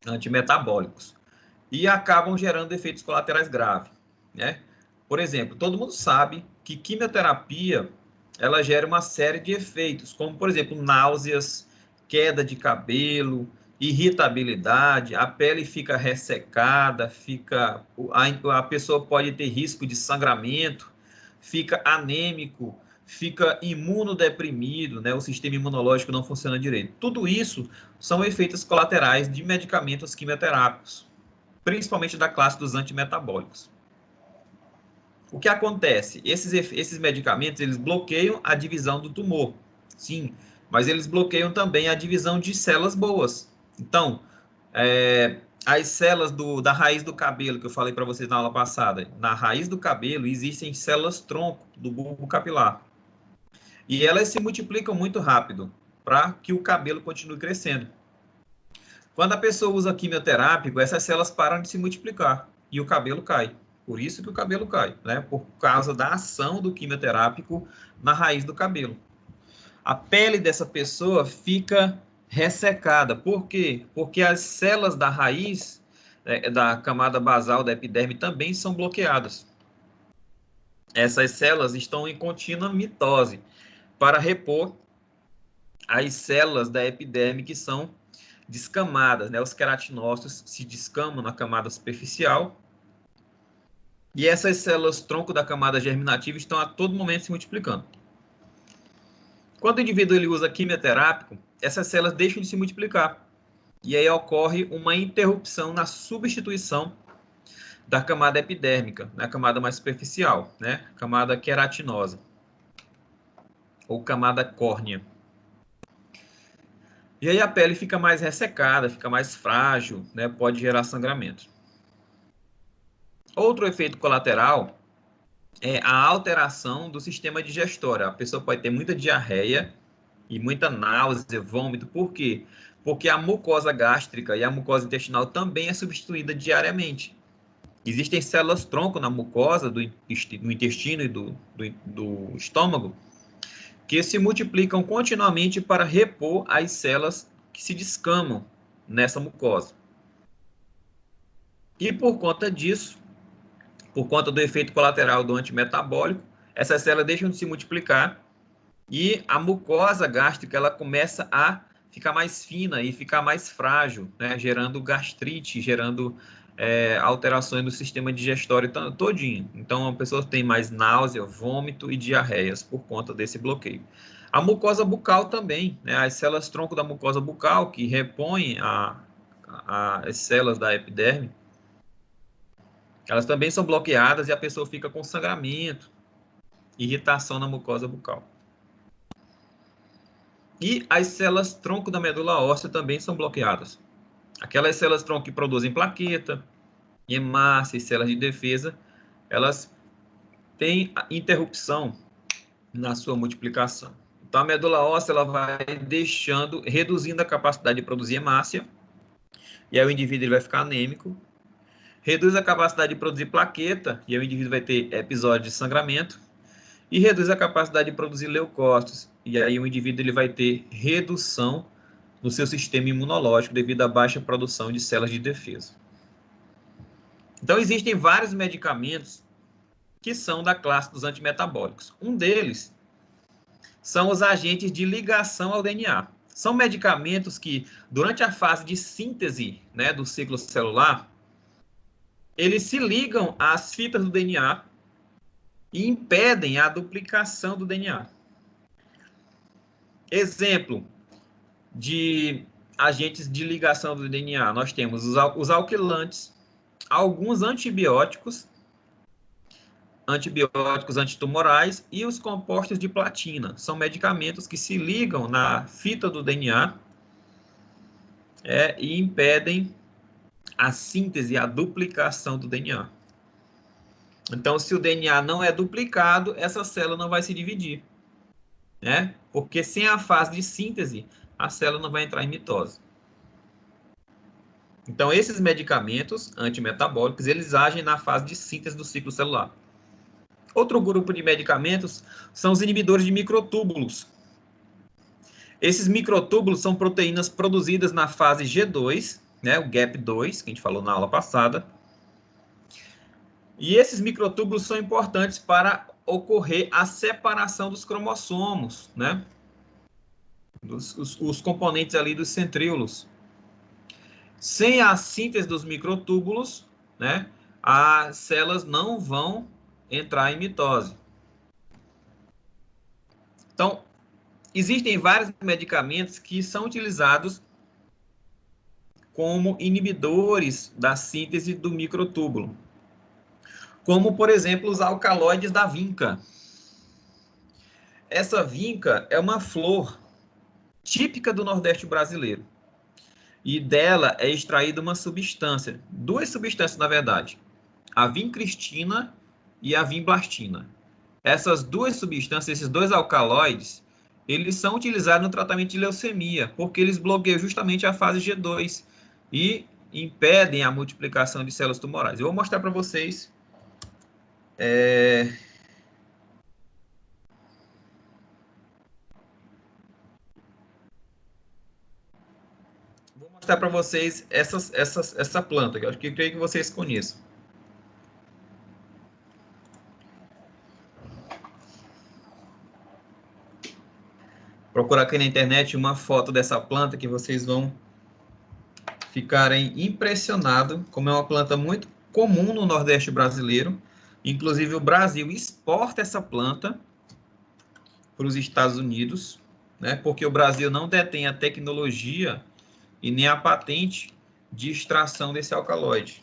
antimetabólicos e acabam gerando efeitos colaterais graves, né? Por exemplo, todo mundo sabe que quimioterapia ela gera uma série de efeitos, como, por exemplo, náuseas, queda de cabelo, irritabilidade, a pele fica ressecada, a pessoa pode ter risco de sangramento, fica anêmico, fica imunodeprimido, né? O sistema imunológico não funciona direito. Tudo isso são efeitos colaterais de medicamentos quimioterápicos, principalmente da classe dos antimetabólicos. O que acontece? Esses medicamentos, eles bloqueiam a divisão do tumor, sim, mas eles bloqueiam também a divisão de células boas. Então, as células da raiz do cabelo, que eu falei para vocês na aula passada, na raiz do cabelo existem células tronco do bulbo capilar. E elas se multiplicam muito rápido para que o cabelo continue crescendo. Quando a pessoa usa quimioterápico, essas células param de se multiplicar e o cabelo cai. Por isso que o cabelo cai, né? Por causa da ação do quimioterápico na raiz do cabelo. A pele dessa pessoa fica ressecada. Por quê? Porque as células da raiz, da camada basal da epiderme, também são bloqueadas. Essas células estão em contínua mitose para repor as células da epiderme que são descamadas, né? Os queratinócitos se descamam na camada superficial e essas células tronco da camada germinativa estão a todo momento se multiplicando. Quando o indivíduo ele usa quimioterápico, essas células deixam de se multiplicar e aí ocorre uma interrupção na substituição da camada epidérmica, na camada mais superficial, né? Camada queratinosa ou camada córnea. E aí a pele fica mais ressecada, fica mais frágil, né? Pode gerar sangramento. Outro efeito colateral é a alteração do sistema digestório. A pessoa pode ter muita diarreia e muita náusea, vômito. Por quê? Porque a mucosa gástrica e a mucosa intestinal também é substituída diariamente. Existem células tronco na mucosa do intestino e do estômago que se multiplicam continuamente para repor as células que se descamam nessa mucosa. E por conta disso, por conta do efeito colateral do antimetabólico, essas células deixam de se multiplicar e a mucosa gástrica ela começa a ficar mais fina e ficar mais frágil, né, gerando gastrite, gerando alterações no sistema digestório todinho. Então, a pessoa tem mais náusea, vômito e diarreias por conta desse bloqueio. A mucosa bucal também, né, as células tronco da mucosa bucal, que repõem as células da epiderme, elas também são bloqueadas e a pessoa fica com sangramento, irritação na mucosa bucal. E as células tronco da medula óssea também são bloqueadas. Aquelas células tronco que produzem plaqueta, hemácia e células de defesa, elas têm interrupção na sua multiplicação. Então, a medula óssea ela vai reduzindo a capacidade de produzir hemácia, e aí o indivíduo ele vai ficar anêmico. Reduz a capacidade de produzir plaqueta, e aí o indivíduo vai ter episódio de sangramento. E reduz a capacidade de produzir leucócitos, e aí o indivíduo ele vai ter redução no seu sistema imunológico devido à baixa produção de células de defesa. Então, existem vários medicamentos que são da classe dos antimetabólicos. Um deles são os agentes de ligação ao DNA. São medicamentos que, durante a fase de síntese, né, do ciclo celular, eles se ligam às fitas do DNA e impedem a duplicação do DNA. Exemplo de agentes de ligação do DNA, nós temos os alquilantes, alguns antibióticos antitumorais e os compostos de platina. São medicamentos que se ligam na fita do DNA e impedem a síntese, a duplicação do DNA. Então, se o DNA não é duplicado, essa célula não vai se dividir, né? Porque sem a fase de síntese, a célula não vai entrar em mitose. Então, esses medicamentos antimetabólicos, eles agem na fase de síntese do ciclo celular. Outro grupo de medicamentos são os inibidores de microtúbulos. Esses microtúbulos são proteínas produzidas na fase G2, né, o GAP2, que a gente falou na aula passada. E esses microtúbulos são importantes para ocorrer a separação dos cromossomos, né? Os componentes ali dos centríolos. Sem a síntese dos microtúbulos, né, as células não vão entrar em mitose. Então, existem vários medicamentos que são utilizados como inibidores da síntese do microtúbulo, como, por exemplo, os alcaloides da vinca. Essa vinca é uma flor típica do Nordeste brasileiro, e dela é extraída uma substância, duas substâncias, na verdade, a vincristina e a vinblastina. Essas duas substâncias, esses dois alcaloides, eles são utilizados no tratamento de leucemia, porque eles bloqueiam justamente a fase G2 e impedem a multiplicação de células tumorais. Eu vou mostrar para vocês. Vou mostrar para vocês essa planta, que eu creio que vocês conheçam. Procurar aqui na internet uma foto dessa planta que vocês vão ficarem impressionados, como é uma planta muito comum no Nordeste brasileiro. Inclusive, o Brasil exporta essa planta para os Estados Unidos, né, porque o Brasil não detém a tecnologia e nem a patente de extração desse alcaloide.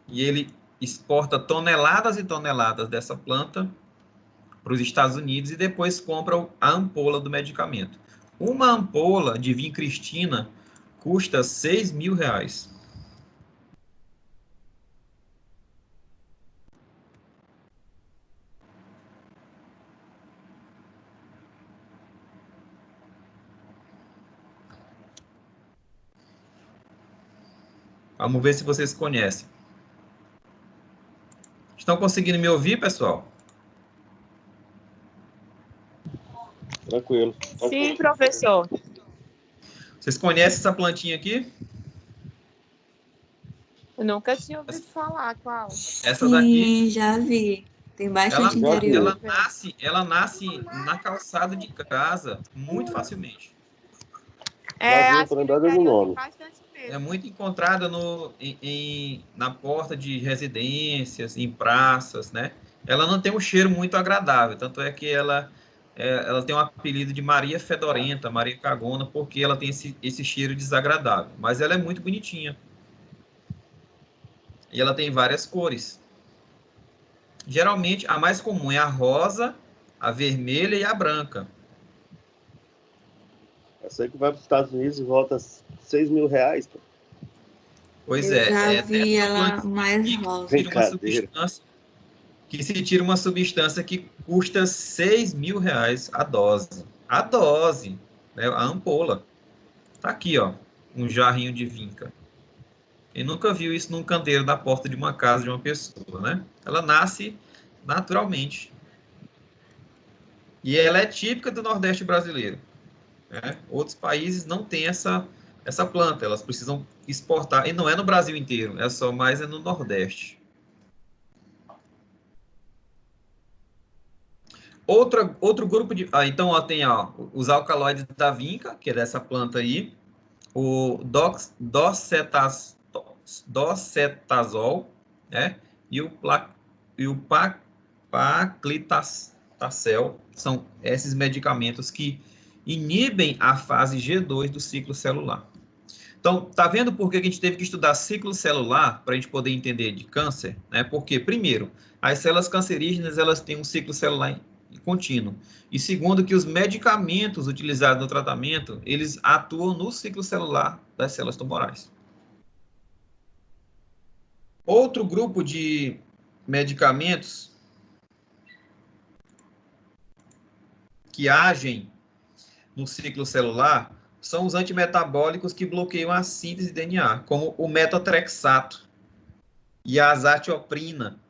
E ele exporta toneladas e toneladas dessa planta para os Estados Unidos e depois compra a ampola do medicamento. Uma ampola de vincristina custa R$6.000. Vamos ver se vocês conhecem. Estão conseguindo me ouvir, pessoal? Tranquilo. Sim, professor. Vocês conhecem essa plantinha aqui? Eu nunca tinha ouvido falar, qual? Essa daqui. Sim, já vi. Tem bastante interior. Ela nasce na calçada de casa muito facilmente. Acho que tem bastante mesmo. É muito encontrada na porta de residências, em praças, né? Ela não tem um cheiro muito agradável, tanto é que ela tem um apelido de Maria Fedorenta, Maria Cagona, porque ela tem esse cheiro desagradável. Mas ela é muito bonitinha. E ela tem várias cores. Geralmente, a mais comum é a rosa, a vermelha e a branca. Eu sei que vai para os Estados Unidos e volta R$6.000. Pô. Pois Eu é. já vi ela mais rosa. Que se tira uma substância que custa R$6.000 a dose. A dose, né? A ampola. Tá aqui, ó, um jarrinho de vinca. Quem nunca viu isso num canteiro da porta de uma casa de uma pessoa, né? Ela nasce naturalmente. E ela é típica do Nordeste brasileiro. Né? Outros países não têm essa planta, elas precisam exportar, e não é no Brasil inteiro, é só mais no Nordeste. Outro grupo de... então, ó, tem os alcaloides da vinca, que é dessa planta aí, o docetazol, né? E o paclitacel, são esses medicamentos que inibem a fase G2 do ciclo celular. Então, tá vendo por que a gente teve que estudar ciclo celular para a gente poder entender de câncer? Né? Porque, primeiro, as células cancerígenas elas têm um ciclo celular contínuo. E segundo, que os medicamentos utilizados no tratamento, eles atuam no ciclo celular das células tumorais. Outro grupo de medicamentos que agem no ciclo celular são os antimetabólicos que bloqueiam a síntese de DNA, como o metotrexato e a azatioprina,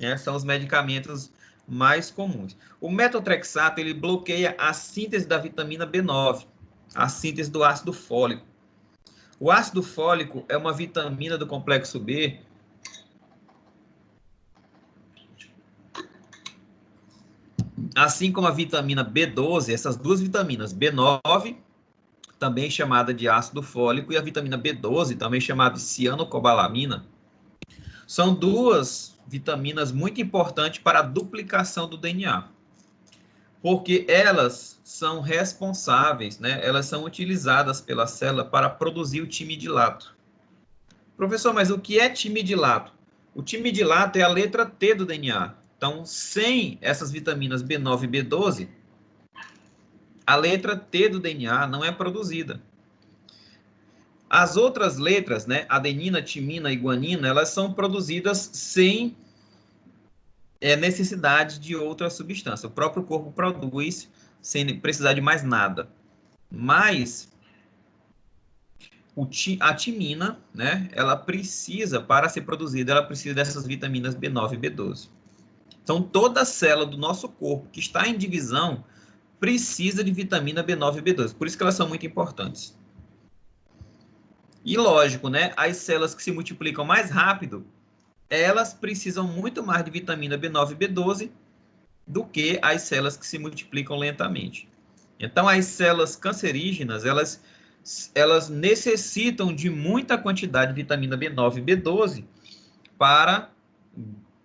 né, são os medicamentos mais comuns. O metotrexato, ele bloqueia a síntese da vitamina B9, a síntese do ácido fólico. O ácido fólico é uma vitamina do complexo B assim como a vitamina B12, essas duas vitaminas, B9, também chamada de ácido fólico, e a vitamina B12, também chamada de cianocobalamina, São duas vitaminas muito importantes para a duplicação do DNA, porque elas são responsáveis, né? Elas são utilizadas pela célula para produzir o timidilato. Professor, mas o que é timidilato? O timidilato é a letra T do DNA. Então, sem essas vitaminas B9 e B12, a letra T do DNA não é produzida. As outras letras, né, adenina, timina e guanina, elas são produzidas sem necessidade de outra substância. O próprio corpo produz sem precisar de mais nada. Mas a timina, né, ela precisa, para ser produzida, ela precisa dessas vitaminas B9 e B12. Então, toda célula do nosso corpo que está em divisão precisa de vitamina B9 e B12. Por isso que elas são muito importantes. E lógico, né, as células que se multiplicam mais rápido, elas precisam muito mais de vitamina B9 e B12 do que as células que se multiplicam lentamente. Então, as células cancerígenas, elas necessitam de muita quantidade de vitamina B9 e B12 para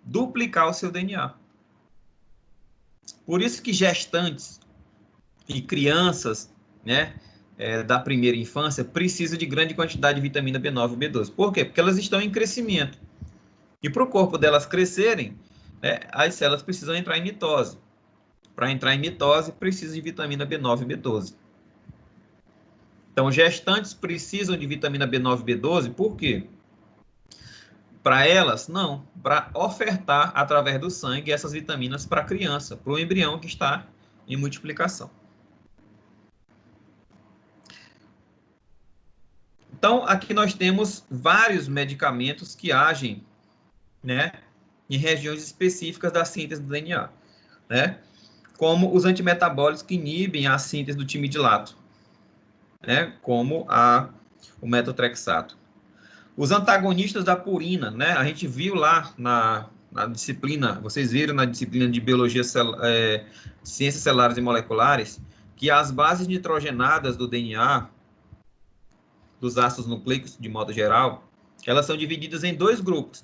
duplicar o seu DNA. Por isso que gestantes e crianças, né, da primeira infância precisam de grande quantidade de vitamina B9 e B12. Por quê? Porque elas estão em crescimento. E para o corpo delas crescerem, né, as células precisam entrar em mitose. Para entrar em mitose, precisa de vitamina B9 e B12. Então, gestantes precisam de vitamina B9 e B12, por quê? Para elas, não. Para ofertar, através do sangue, essas vitaminas para a criança, para o embrião que está em multiplicação. Então, aqui nós temos vários medicamentos que agem, né, em regiões específicas da síntese do DNA, né? Como os antimetabólicos que inibem a síntese do timidilato, né? Como o metotrexato. Os antagonistas da purina, né? A gente viu lá na disciplina, vocês viram na disciplina de biologia, ciências celulares e moleculares, que as bases nitrogenadas do DNA, dos ácidos nucleicos, de modo geral, elas são divididas em dois grupos: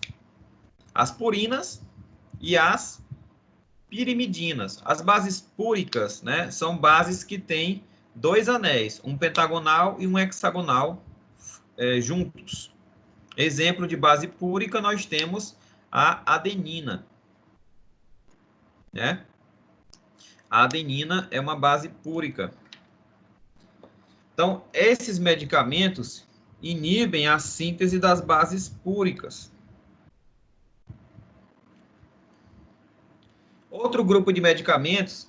as purinas e as pirimidinas. As bases púricas, né, são bases que têm dois anéis, um pentagonal e um hexagonal juntos. Exemplo de base púrica, nós temos a adenina, né? A adenina é uma base púrica. Então, esses medicamentos inibem a síntese das bases púricas. Outro grupo de medicamentos,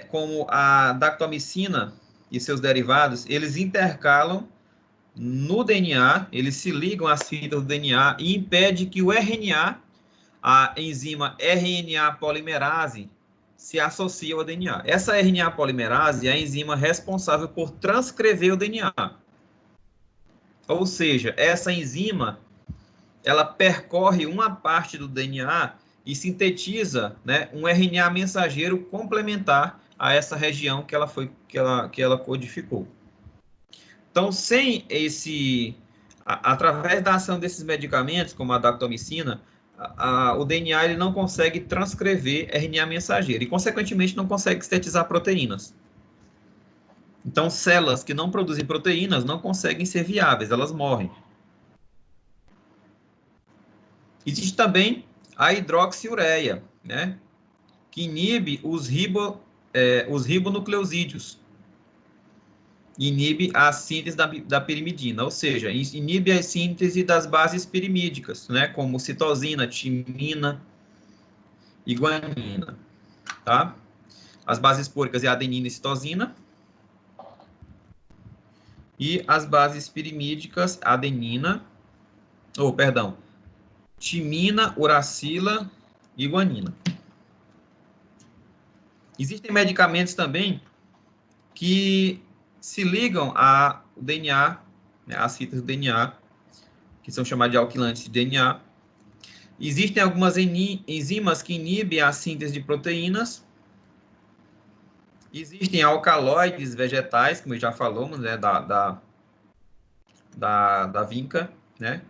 como a dactomicina e seus derivados, eles intercalam no DNA, eles se ligam às fitas do DNA e impedem que o RNA, a enzima RNA polimerase, se associe ao DNA. Essa RNA polimerase é a enzima responsável por transcrever o DNA. Ou seja, essa enzima, ela percorre uma parte do DNA e sintetiza, né, um RNA mensageiro complementar a essa região que ela codificou. Então, sem através da ação desses medicamentos, como a dactomicina, o DNA ele não consegue transcrever RNA mensageiro e, consequentemente, não consegue sintetizar proteínas. Então, células que não produzem proteínas não conseguem ser viáveis, elas morrem. Existe também a hidroxiureia, né, que inibe os ribonucleosídeos. Inibe a síntese da pirimidina, ou seja, inibe a síntese das bases pirimídicas, né, como citosina, timina e guanina, tá? As bases púricas é adenina e citosina. E as bases pirimídicas, timina, uracila e guanina. Existem medicamentos também que se ligam ao DNA, né, às fitas do DNA, que são chamadas de alquilantes de DNA. Existem algumas enzimas que inibem a síntese de proteínas. Existem alcaloides vegetais, como já falamos, né, da vinca, né?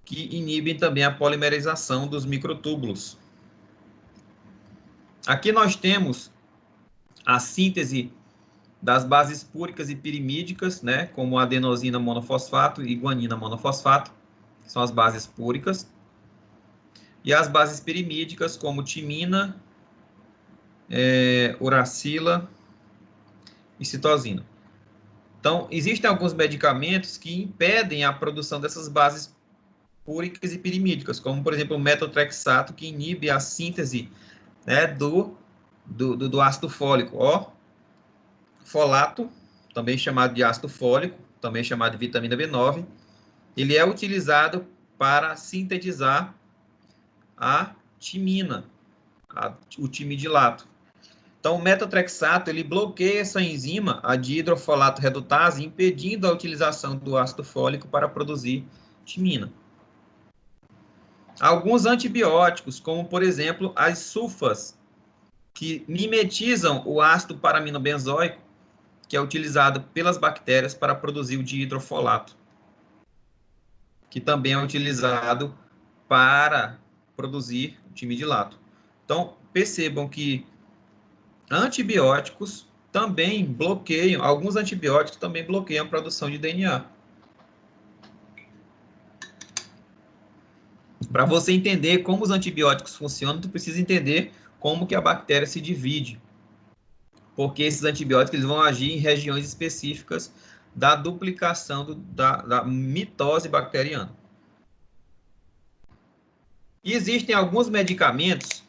que inibem também a polimerização dos microtúbulos. Aqui nós temos a síntese das bases púricas e pirimídicas, né, como adenosina monofosfato e guanina monofosfato, que são as bases púricas, e as bases pirimídicas, como timina, uracila e citosina. Então, existem alguns medicamentos que impedem a produção dessas bases púricas e pirimídicas, como, por exemplo, o metotrexato, que inibe a síntese, né, do ácido fólico. Folato, também chamado de ácido fólico, também chamado de vitamina B9, ele é utilizado para sintetizar a timina, o timidilato. Então, o metotrexato, ele bloqueia essa enzima, a dihidrofolato redutase, impedindo a utilização do ácido fólico para produzir timina. Alguns antibióticos, como, por exemplo, as sulfas, que mimetizam o ácido paraminobenzoico, que é utilizado pelas bactérias para produzir o dihidrofolato, que também é utilizado para produzir o timidilato. Então, percebam que antibióticos também bloqueiam, alguns antibióticos também bloqueiam a produção de DNA. Para você entender como os antibióticos funcionam, tu precisa entender como que a bactéria se divide. Porque esses antibióticos eles vão agir em regiões específicas da duplicação da mitose bacteriana. E existem alguns medicamentos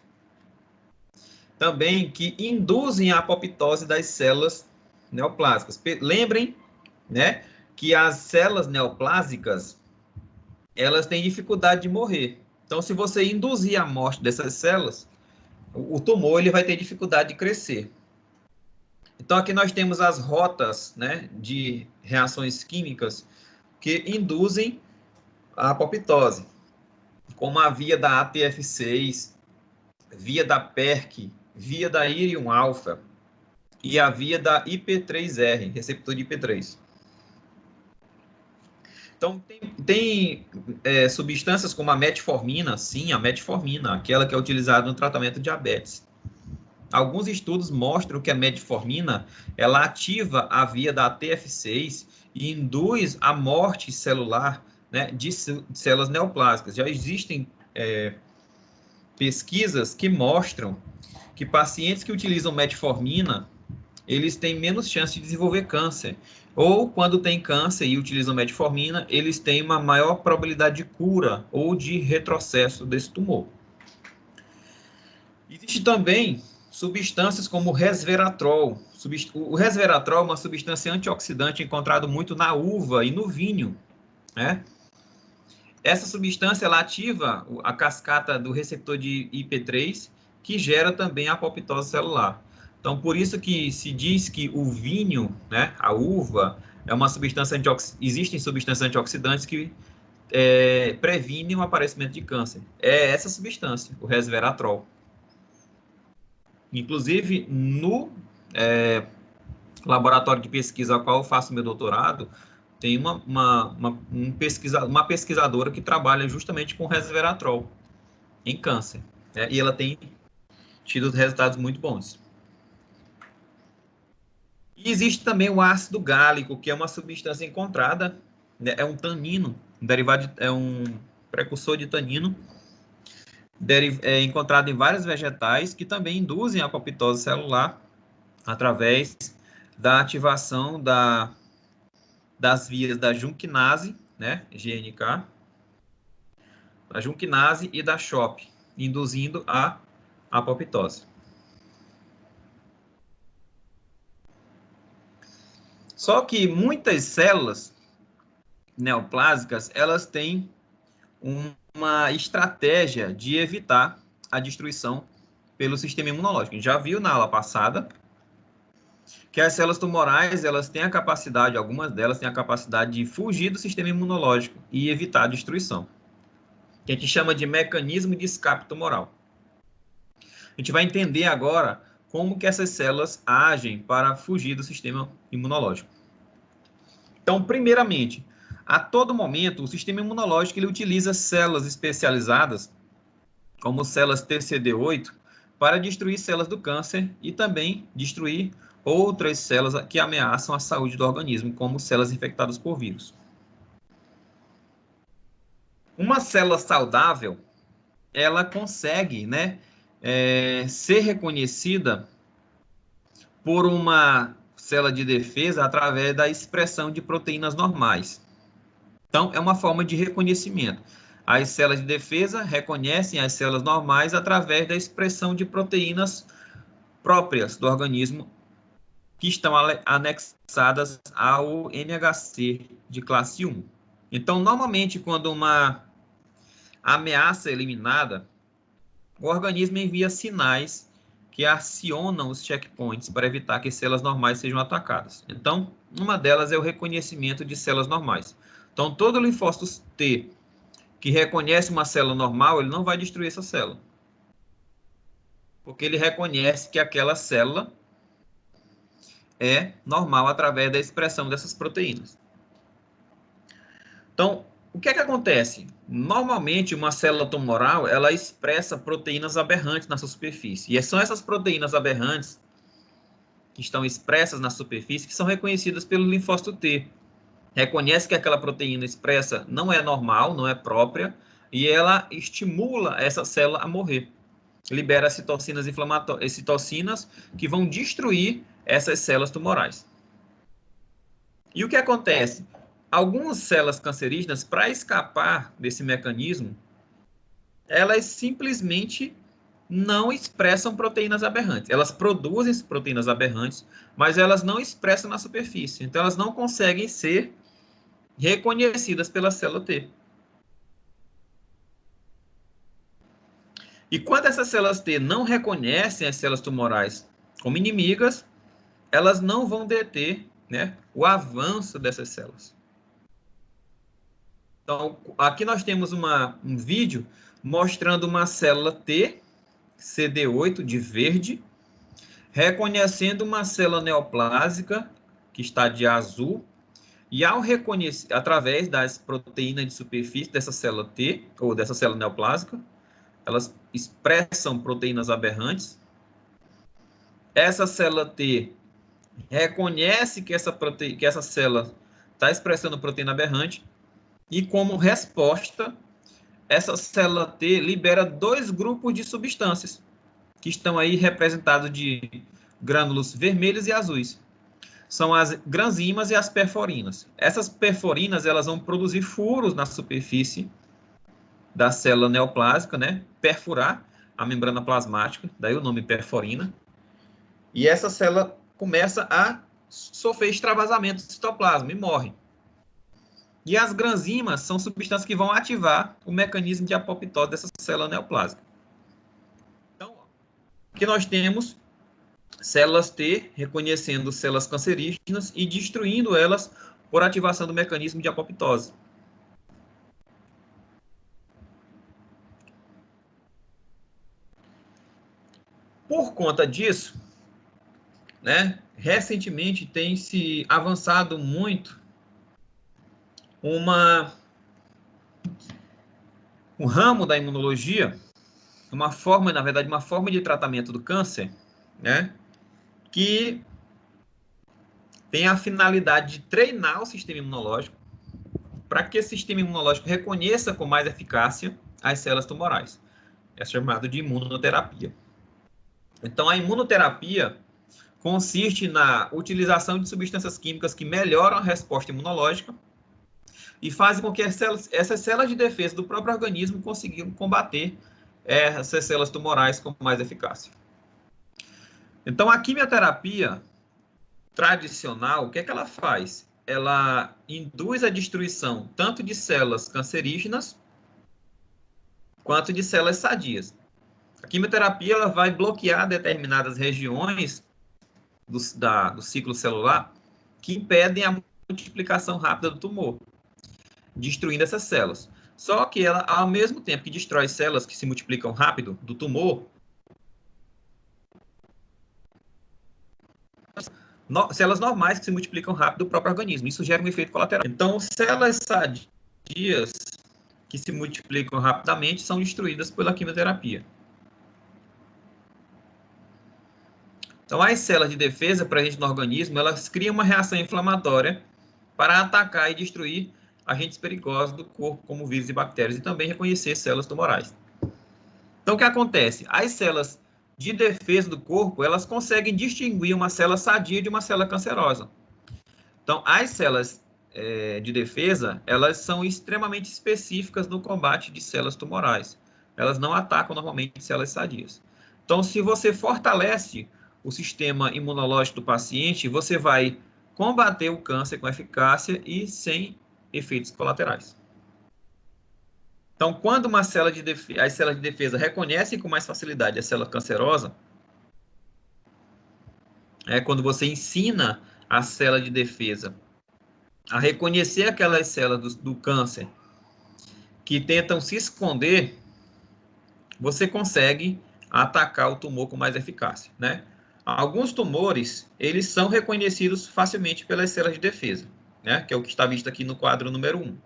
também que induzem a apoptose das células neoplásicas. Lembrem, né, que as células neoplásicas, elas têm dificuldade de morrer. Então, se você induzir a morte dessas células, o tumor ele vai ter dificuldade de crescer. Então, aqui nós temos as rotas, né, de reações químicas que induzem a apoptose, como a via da ATF6, via da PERC, via da írion-alfa e a via da IP3R, receptor de IP3. Então, tem substâncias como a metformina, sim, a metformina, aquela que é utilizada no tratamento de diabetes. Alguns estudos mostram que a metformina, ela ativa a via da TF6 e induz a morte celular, né, de células neoplásicas. Já existem pesquisas que mostram que pacientes que utilizam metformina, eles têm menos chance de desenvolver câncer. Ou, quando tem câncer e utilizam metformina, eles têm uma maior probabilidade de cura ou de retrocesso desse tumor. Existe também substâncias como o resveratrol. O resveratrol é uma substância antioxidante encontrado muito na uva e no vinho, né? Essa substância ela ativa a cascata do receptor de IP3, que gera também a apoptose celular. Então, por isso que se diz que o vinho, né, a uva, é uma substância existem substâncias antioxidantes que previnem o aparecimento de câncer. É essa substância, o resveratrol. Inclusive, no laboratório de pesquisa ao qual eu faço meu doutorado, tem uma pesquisadora que trabalha justamente com resveratrol em câncer, né? E ela tem tido resultados muito bons. E existe também o ácido gálico, que é uma substância encontrada, né? É um tanino, é um precursor de tanino, encontrado em vários vegetais, que também induzem a apoptose celular através da ativação das vias da junquinase, né, GNK, da junquinase e da CHOP, induzindo a apoptose. Só que muitas células neoplásicas, elas têm uma estratégia de evitar a destruição pelo sistema imunológico. A gente já viu na aula passada que as células tumorais, elas têm a capacidade, algumas delas têm a capacidade de fugir do sistema imunológico e evitar a destruição, que a gente chama de mecanismo de escape tumoral. A gente vai entender agora como que essas células agem para fugir do sistema imunológico. Então, primeiramente, A todo momento, o sistema imunológico ele utiliza células especializadas, como células TCD8, para destruir células do câncer e também destruir outras células que ameaçam a saúde do organismo, como células infectadas por vírus. Uma célula saudável, ela consegue, né, ser reconhecida por uma célula de defesa através da expressão de proteínas normais. Então, é uma forma de reconhecimento. As células de defesa reconhecem as células normais através da expressão de proteínas próprias do organismo que estão anexadas ao NHC de classe 1. Então, normalmente, quando uma ameaça é eliminada, o organismo envia sinais que acionam os checkpoints para evitar que células normais sejam atacadas. Então, uma delas é o reconhecimento de células normais. Então, todo linfócito T que reconhece uma célula normal, ele não vai destruir essa célula. Porque ele reconhece que aquela célula é normal através da expressão dessas proteínas. Então, o que é que acontece? Normalmente, uma célula tumoral, ela expressa proteínas aberrantes na sua superfície. E são essas proteínas aberrantes que estão expressas na superfície que são reconhecidas pelo linfócito T. Reconhece que aquela proteína expressa não é normal, não é própria, e ela estimula essa célula a morrer. Libera citocinas inflamatórias, citocinas que vão destruir essas células tumorais. E o que acontece? Algumas células cancerígenas, para escapar desse mecanismo, elas simplesmente não expressam proteínas aberrantes. Elas produzem proteínas aberrantes, mas elas não expressam na superfície. Então, elas não conseguem ser reconhecidas pela célula T. E quando essas células T não reconhecem as células tumorais como inimigas, elas não vão deter, né, o avanço dessas células. Então, aqui nós temos um vídeo mostrando uma célula T, CD8, de verde, reconhecendo uma célula neoplásica, que está de azul, e ao reconhecer, através das proteínas de superfície dessa célula T, ou dessa célula neoplásica, elas expressam proteínas aberrantes. Essa célula T reconhece que essa célula está expressando proteína aberrante, e como resposta, essa célula T libera dois grupos de substâncias, que estão aí representados de grânulos vermelhos e azuis. São as granzimas e as perforinas. Essas perforinas, elas vão produzir furos na superfície da célula neoplásica, né? Perfurar a membrana plasmática, daí o nome perforina. E essa célula começa a sofrer extravasamento do citoplasma e morre. E as granzimas são substâncias que vão ativar o mecanismo de apoptose dessa célula neoplásica. Então, aqui nós temos células T reconhecendo células cancerígenas e destruindo elas por ativação do mecanismo de apoptose. Por conta disso, né, recentemente tem se avançado muito um ramo da imunologia, uma forma, na verdade, uma forma de tratamento do câncer, né, que tem a finalidade de treinar o sistema imunológico para que esse sistema imunológico reconheça com mais eficácia as células tumorais. É chamado de imunoterapia. Então, a imunoterapia consiste na utilização de substâncias químicas que melhoram a resposta imunológica e fazem com que essas células de defesa do próprio organismo consigam combater essas células tumorais com mais eficácia. Então, a quimioterapia tradicional, o que é que ela faz? Ela induz a destruição tanto de células cancerígenas quanto de células sadias. A quimioterapia ela vai bloquear determinadas regiões do ciclo celular que impedem a multiplicação rápida do tumor, destruindo essas células. Só que ela, ao mesmo tempo que destrói células que se multiplicam rápido do tumor, células normais que se multiplicam rápido do próprio organismo. Isso gera um efeito colateral. Então, células sadias que se multiplicam rapidamente são destruídas pela quimioterapia. Então, as células de defesa presentes no organismo, elas criam uma reação inflamatória para atacar e destruir agentes perigosos do corpo, como vírus e bactérias, e também reconhecer células tumorais. Então, o que acontece? As células de defesa do corpo, elas conseguem distinguir uma célula sadia de uma célula cancerosa. Então, as células de defesa, elas são extremamente específicas no combate de células tumorais. Elas não atacam normalmente células sadias. Então, se você fortalece o sistema imunológico do paciente, você vai combater o câncer com eficácia e sem efeitos colaterais. Então, quando as células de defesa reconhecem com mais facilidade a célula cancerosa, quando você ensina a célula de defesa a reconhecer aquelas células do câncer que tentam se esconder, você consegue atacar o tumor com mais eficácia, né? Alguns tumores, eles são reconhecidos facilmente pelas células de defesa, né? Que é o que está visto aqui no quadro número 1.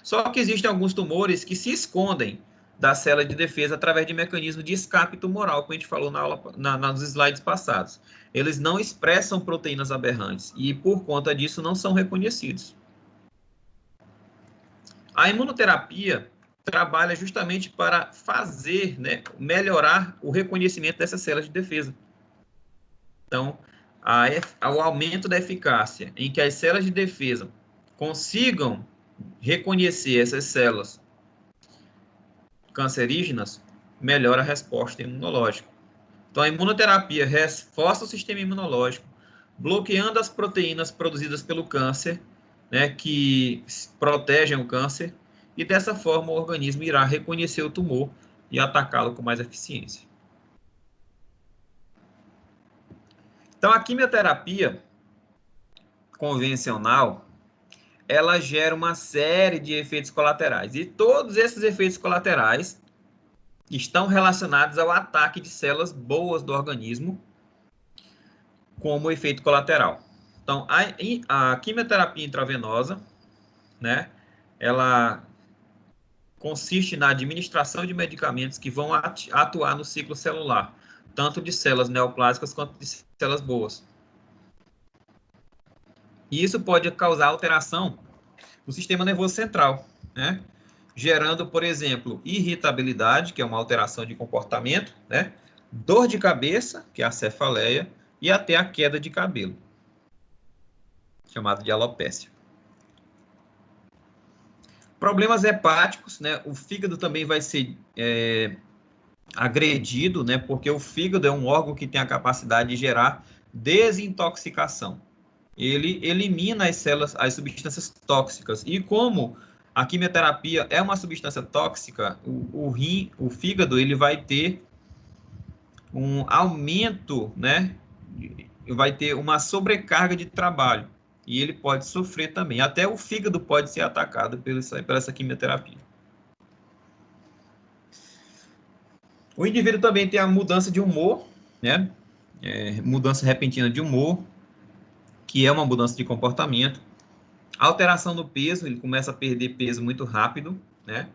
Só que existem alguns tumores que se escondem da célula de defesa através de mecanismo de escape tumoral, como a gente falou nos slides passados. Eles não expressam proteínas aberrantes e, por conta disso, não são reconhecidos. A imunoterapia trabalha justamente para fazer, né, melhorar o reconhecimento dessas células de defesa. Então, o aumento da eficácia em que as células de defesa consigam reconhecer essas células cancerígenas, melhora a resposta imunológica. Então, a imunoterapia reforça o sistema imunológico, bloqueando as proteínas produzidas pelo câncer, né, que protegem o câncer, e dessa forma o organismo irá reconhecer o tumor e atacá-lo com mais eficiência. Então, a quimioterapia convencional, ela gera uma série de efeitos colaterais. E todos esses efeitos colaterais estão relacionados ao ataque de células boas do organismo como efeito colateral. Então, a quimioterapia intravenosa, né, ela consiste na administração de medicamentos que vão atuar no ciclo celular, tanto de células neoplásicas quanto de células boas. E isso pode causar alteração no sistema nervoso central, né? Gerando, por exemplo, irritabilidade, que é uma alteração de comportamento, né? Dor de cabeça, que é a cefaleia, e até a queda de cabelo, chamado de alopécia. Problemas hepáticos, né? O fígado também vai ser agredido, né? Porque o fígado é um órgão que tem a capacidade de gerar desintoxicação. Ele elimina as células, as substâncias tóxicas. E como a quimioterapia é uma substância tóxica, o fígado, ele vai ter um aumento, né? Vai ter uma sobrecarga de trabalho. E ele pode sofrer também. Até o fígado pode ser atacado por essa quimioterapia. O indivíduo também tem a mudança de humor, né? Mudança repentina de humor, que é uma mudança de comportamento. Alteração do peso, ele começa a perder peso muito rápido, né?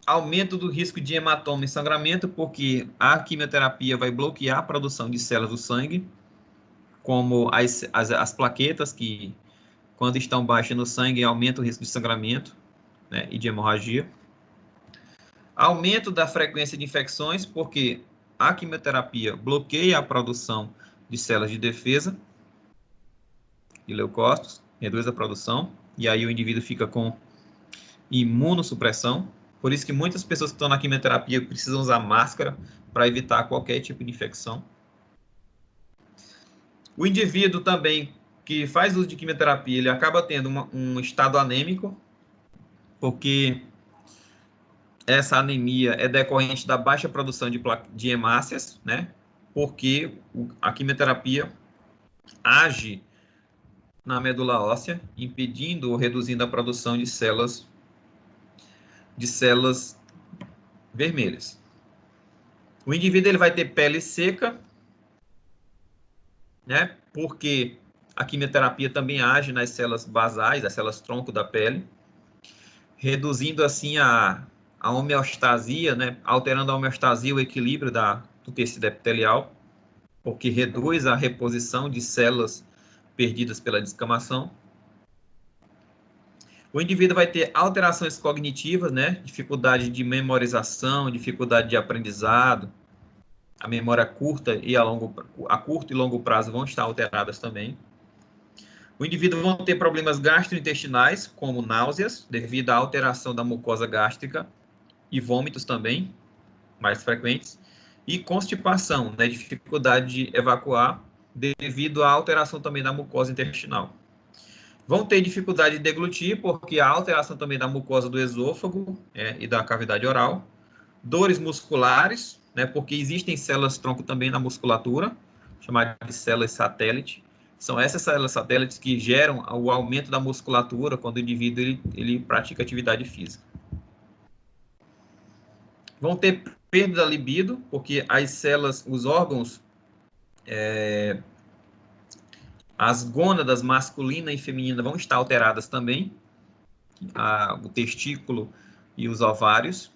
Aumento do risco de hematoma e sangramento, porque a quimioterapia vai bloquear a produção de células do sangue, como as plaquetas, que quando estão baixas no sangue, aumenta o risco de sangramento, né, e de hemorragia. Aumento da frequência de infecções, porque a quimioterapia bloqueia a produção de células de defesa, de leucócitos, reduz a produção, e aí o indivíduo fica com imunossupressão. Por isso que muitas pessoas que estão na quimioterapia precisam usar máscara para evitar qualquer tipo de infecção. O indivíduo também que faz uso de quimioterapia, ele acaba tendo um estado anêmico, porque essa anemia é decorrente da baixa produção de hemácias, né? Porque a quimioterapia age na medula óssea, impedindo ou reduzindo a produção de células vermelhas. O indivíduo ele vai ter pele seca, né? Porque a quimioterapia também age nas células basais, as células tronco da pele, reduzindo assim a homeostasia, né? Alterando a homeostasia, o equilíbrio do tecido epitelial, porque reduz a reposição de células perdidas pela descamação. O indivíduo vai ter alterações cognitivas, né? Dificuldade de memorização, dificuldade de aprendizado, a memória curta e a curto e longo prazo vão estar alteradas também. O indivíduo vai ter problemas gastrointestinais, como náuseas, devido à alteração da mucosa gástrica, e vômitos também, mais frequentes, e constipação, né, dificuldade de evacuar, devido à alteração também da mucosa intestinal. Vão ter dificuldade de deglutir, porque há alteração também da mucosa do esôfago e da cavidade oral. Dores musculares, né, porque existem células tronco também na musculatura, chamadas de células satélite. São essas células satélites que geram o aumento da musculatura quando o indivíduo ele pratica atividade física. Vão ter perda da libido, porque as células, os órgãos, as gônadas masculina e feminina vão estar alteradas também, o testículo e os ovários.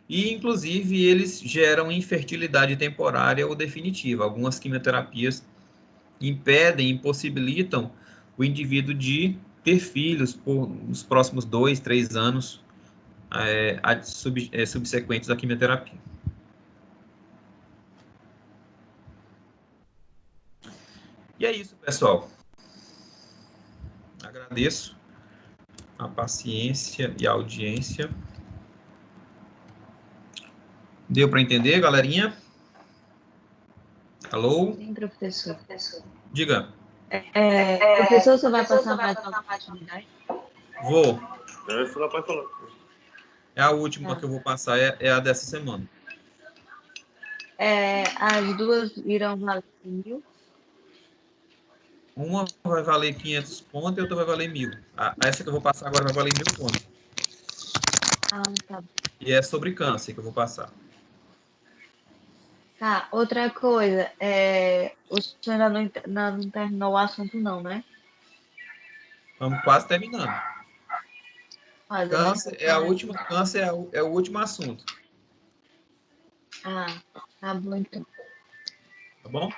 E, inclusive, eles geram infertilidade temporária ou definitiva. Algumas quimioterapias impedem, impossibilitam o indivíduo de ter filhos nos próximos 2, 3 anos subsequentes à quimioterapia. E é isso, pessoal. Agradeço a paciência e a audiência. Deu para entender, galerinha? Alô? Sim, professor. Diga. Professor, você vai passar mais alguma atividade? Vou. Isso não pode falar. É a última que eu vou passar, é a dessa semana. As duas irão valer 1.000. Uma vai valer 500 pontos e outra vai valer 1.000. Essa que eu vou passar agora vai valer 1.000 pontos. Ah, tá. E é sobre câncer que eu vou passar. Tá, outra coisa, o senhor ainda não terminou o assunto não, né? Estamos quase terminando. Câncer é o último assunto. Ah, tá bom então. Tá bom?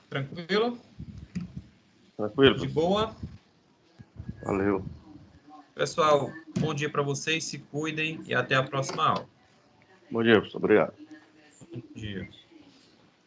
Tranquilo? Tranquilo. De boa? Valeu. Pessoal, bom dia para vocês, se cuidem e até a próxima aula. Bom dia, professor. Obrigado. Bom dia.